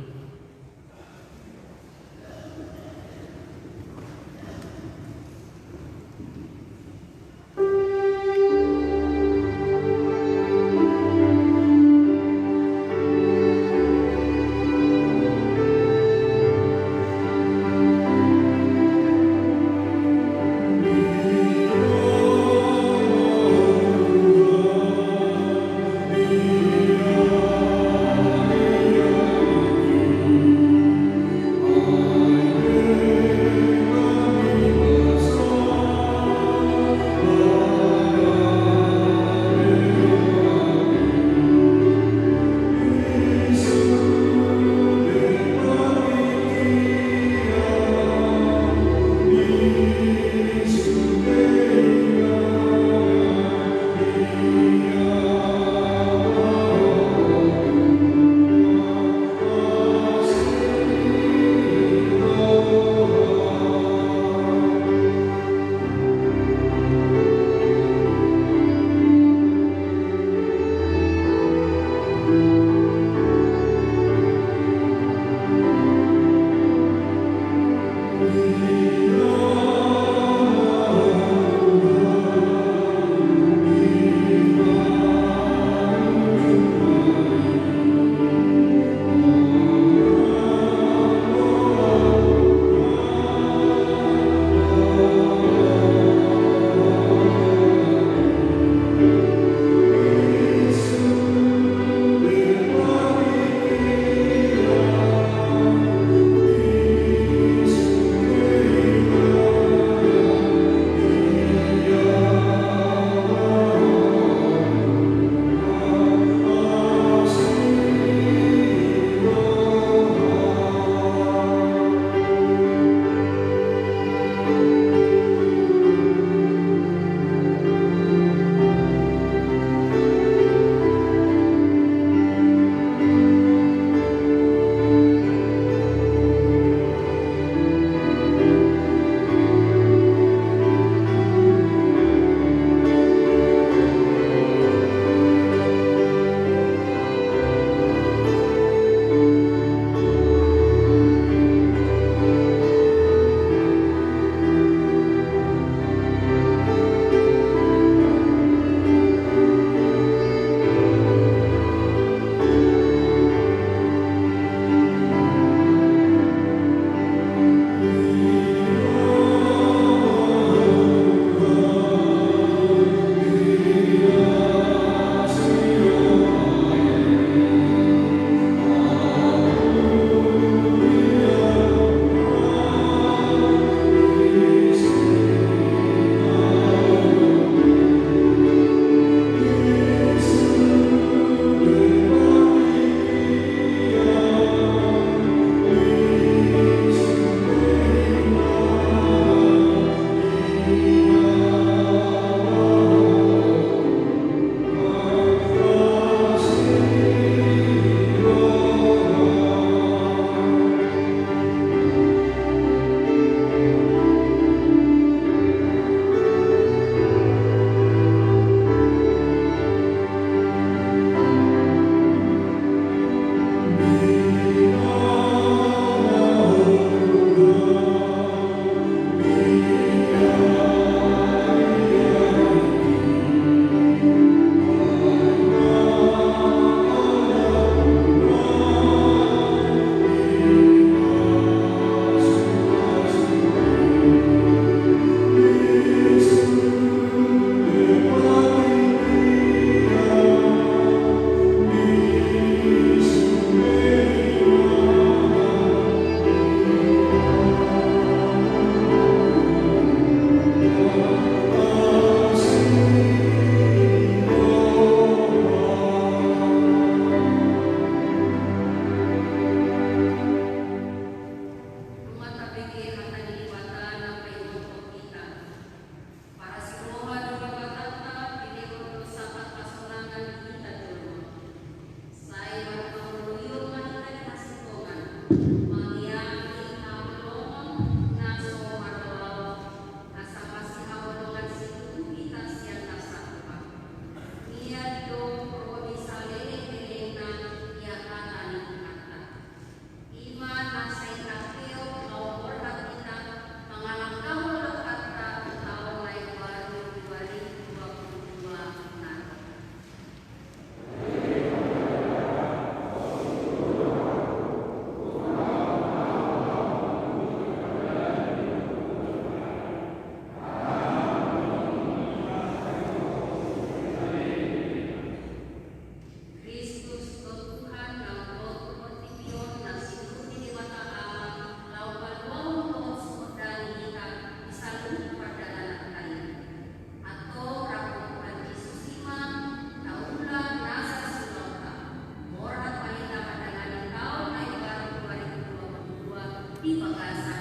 di Makassar.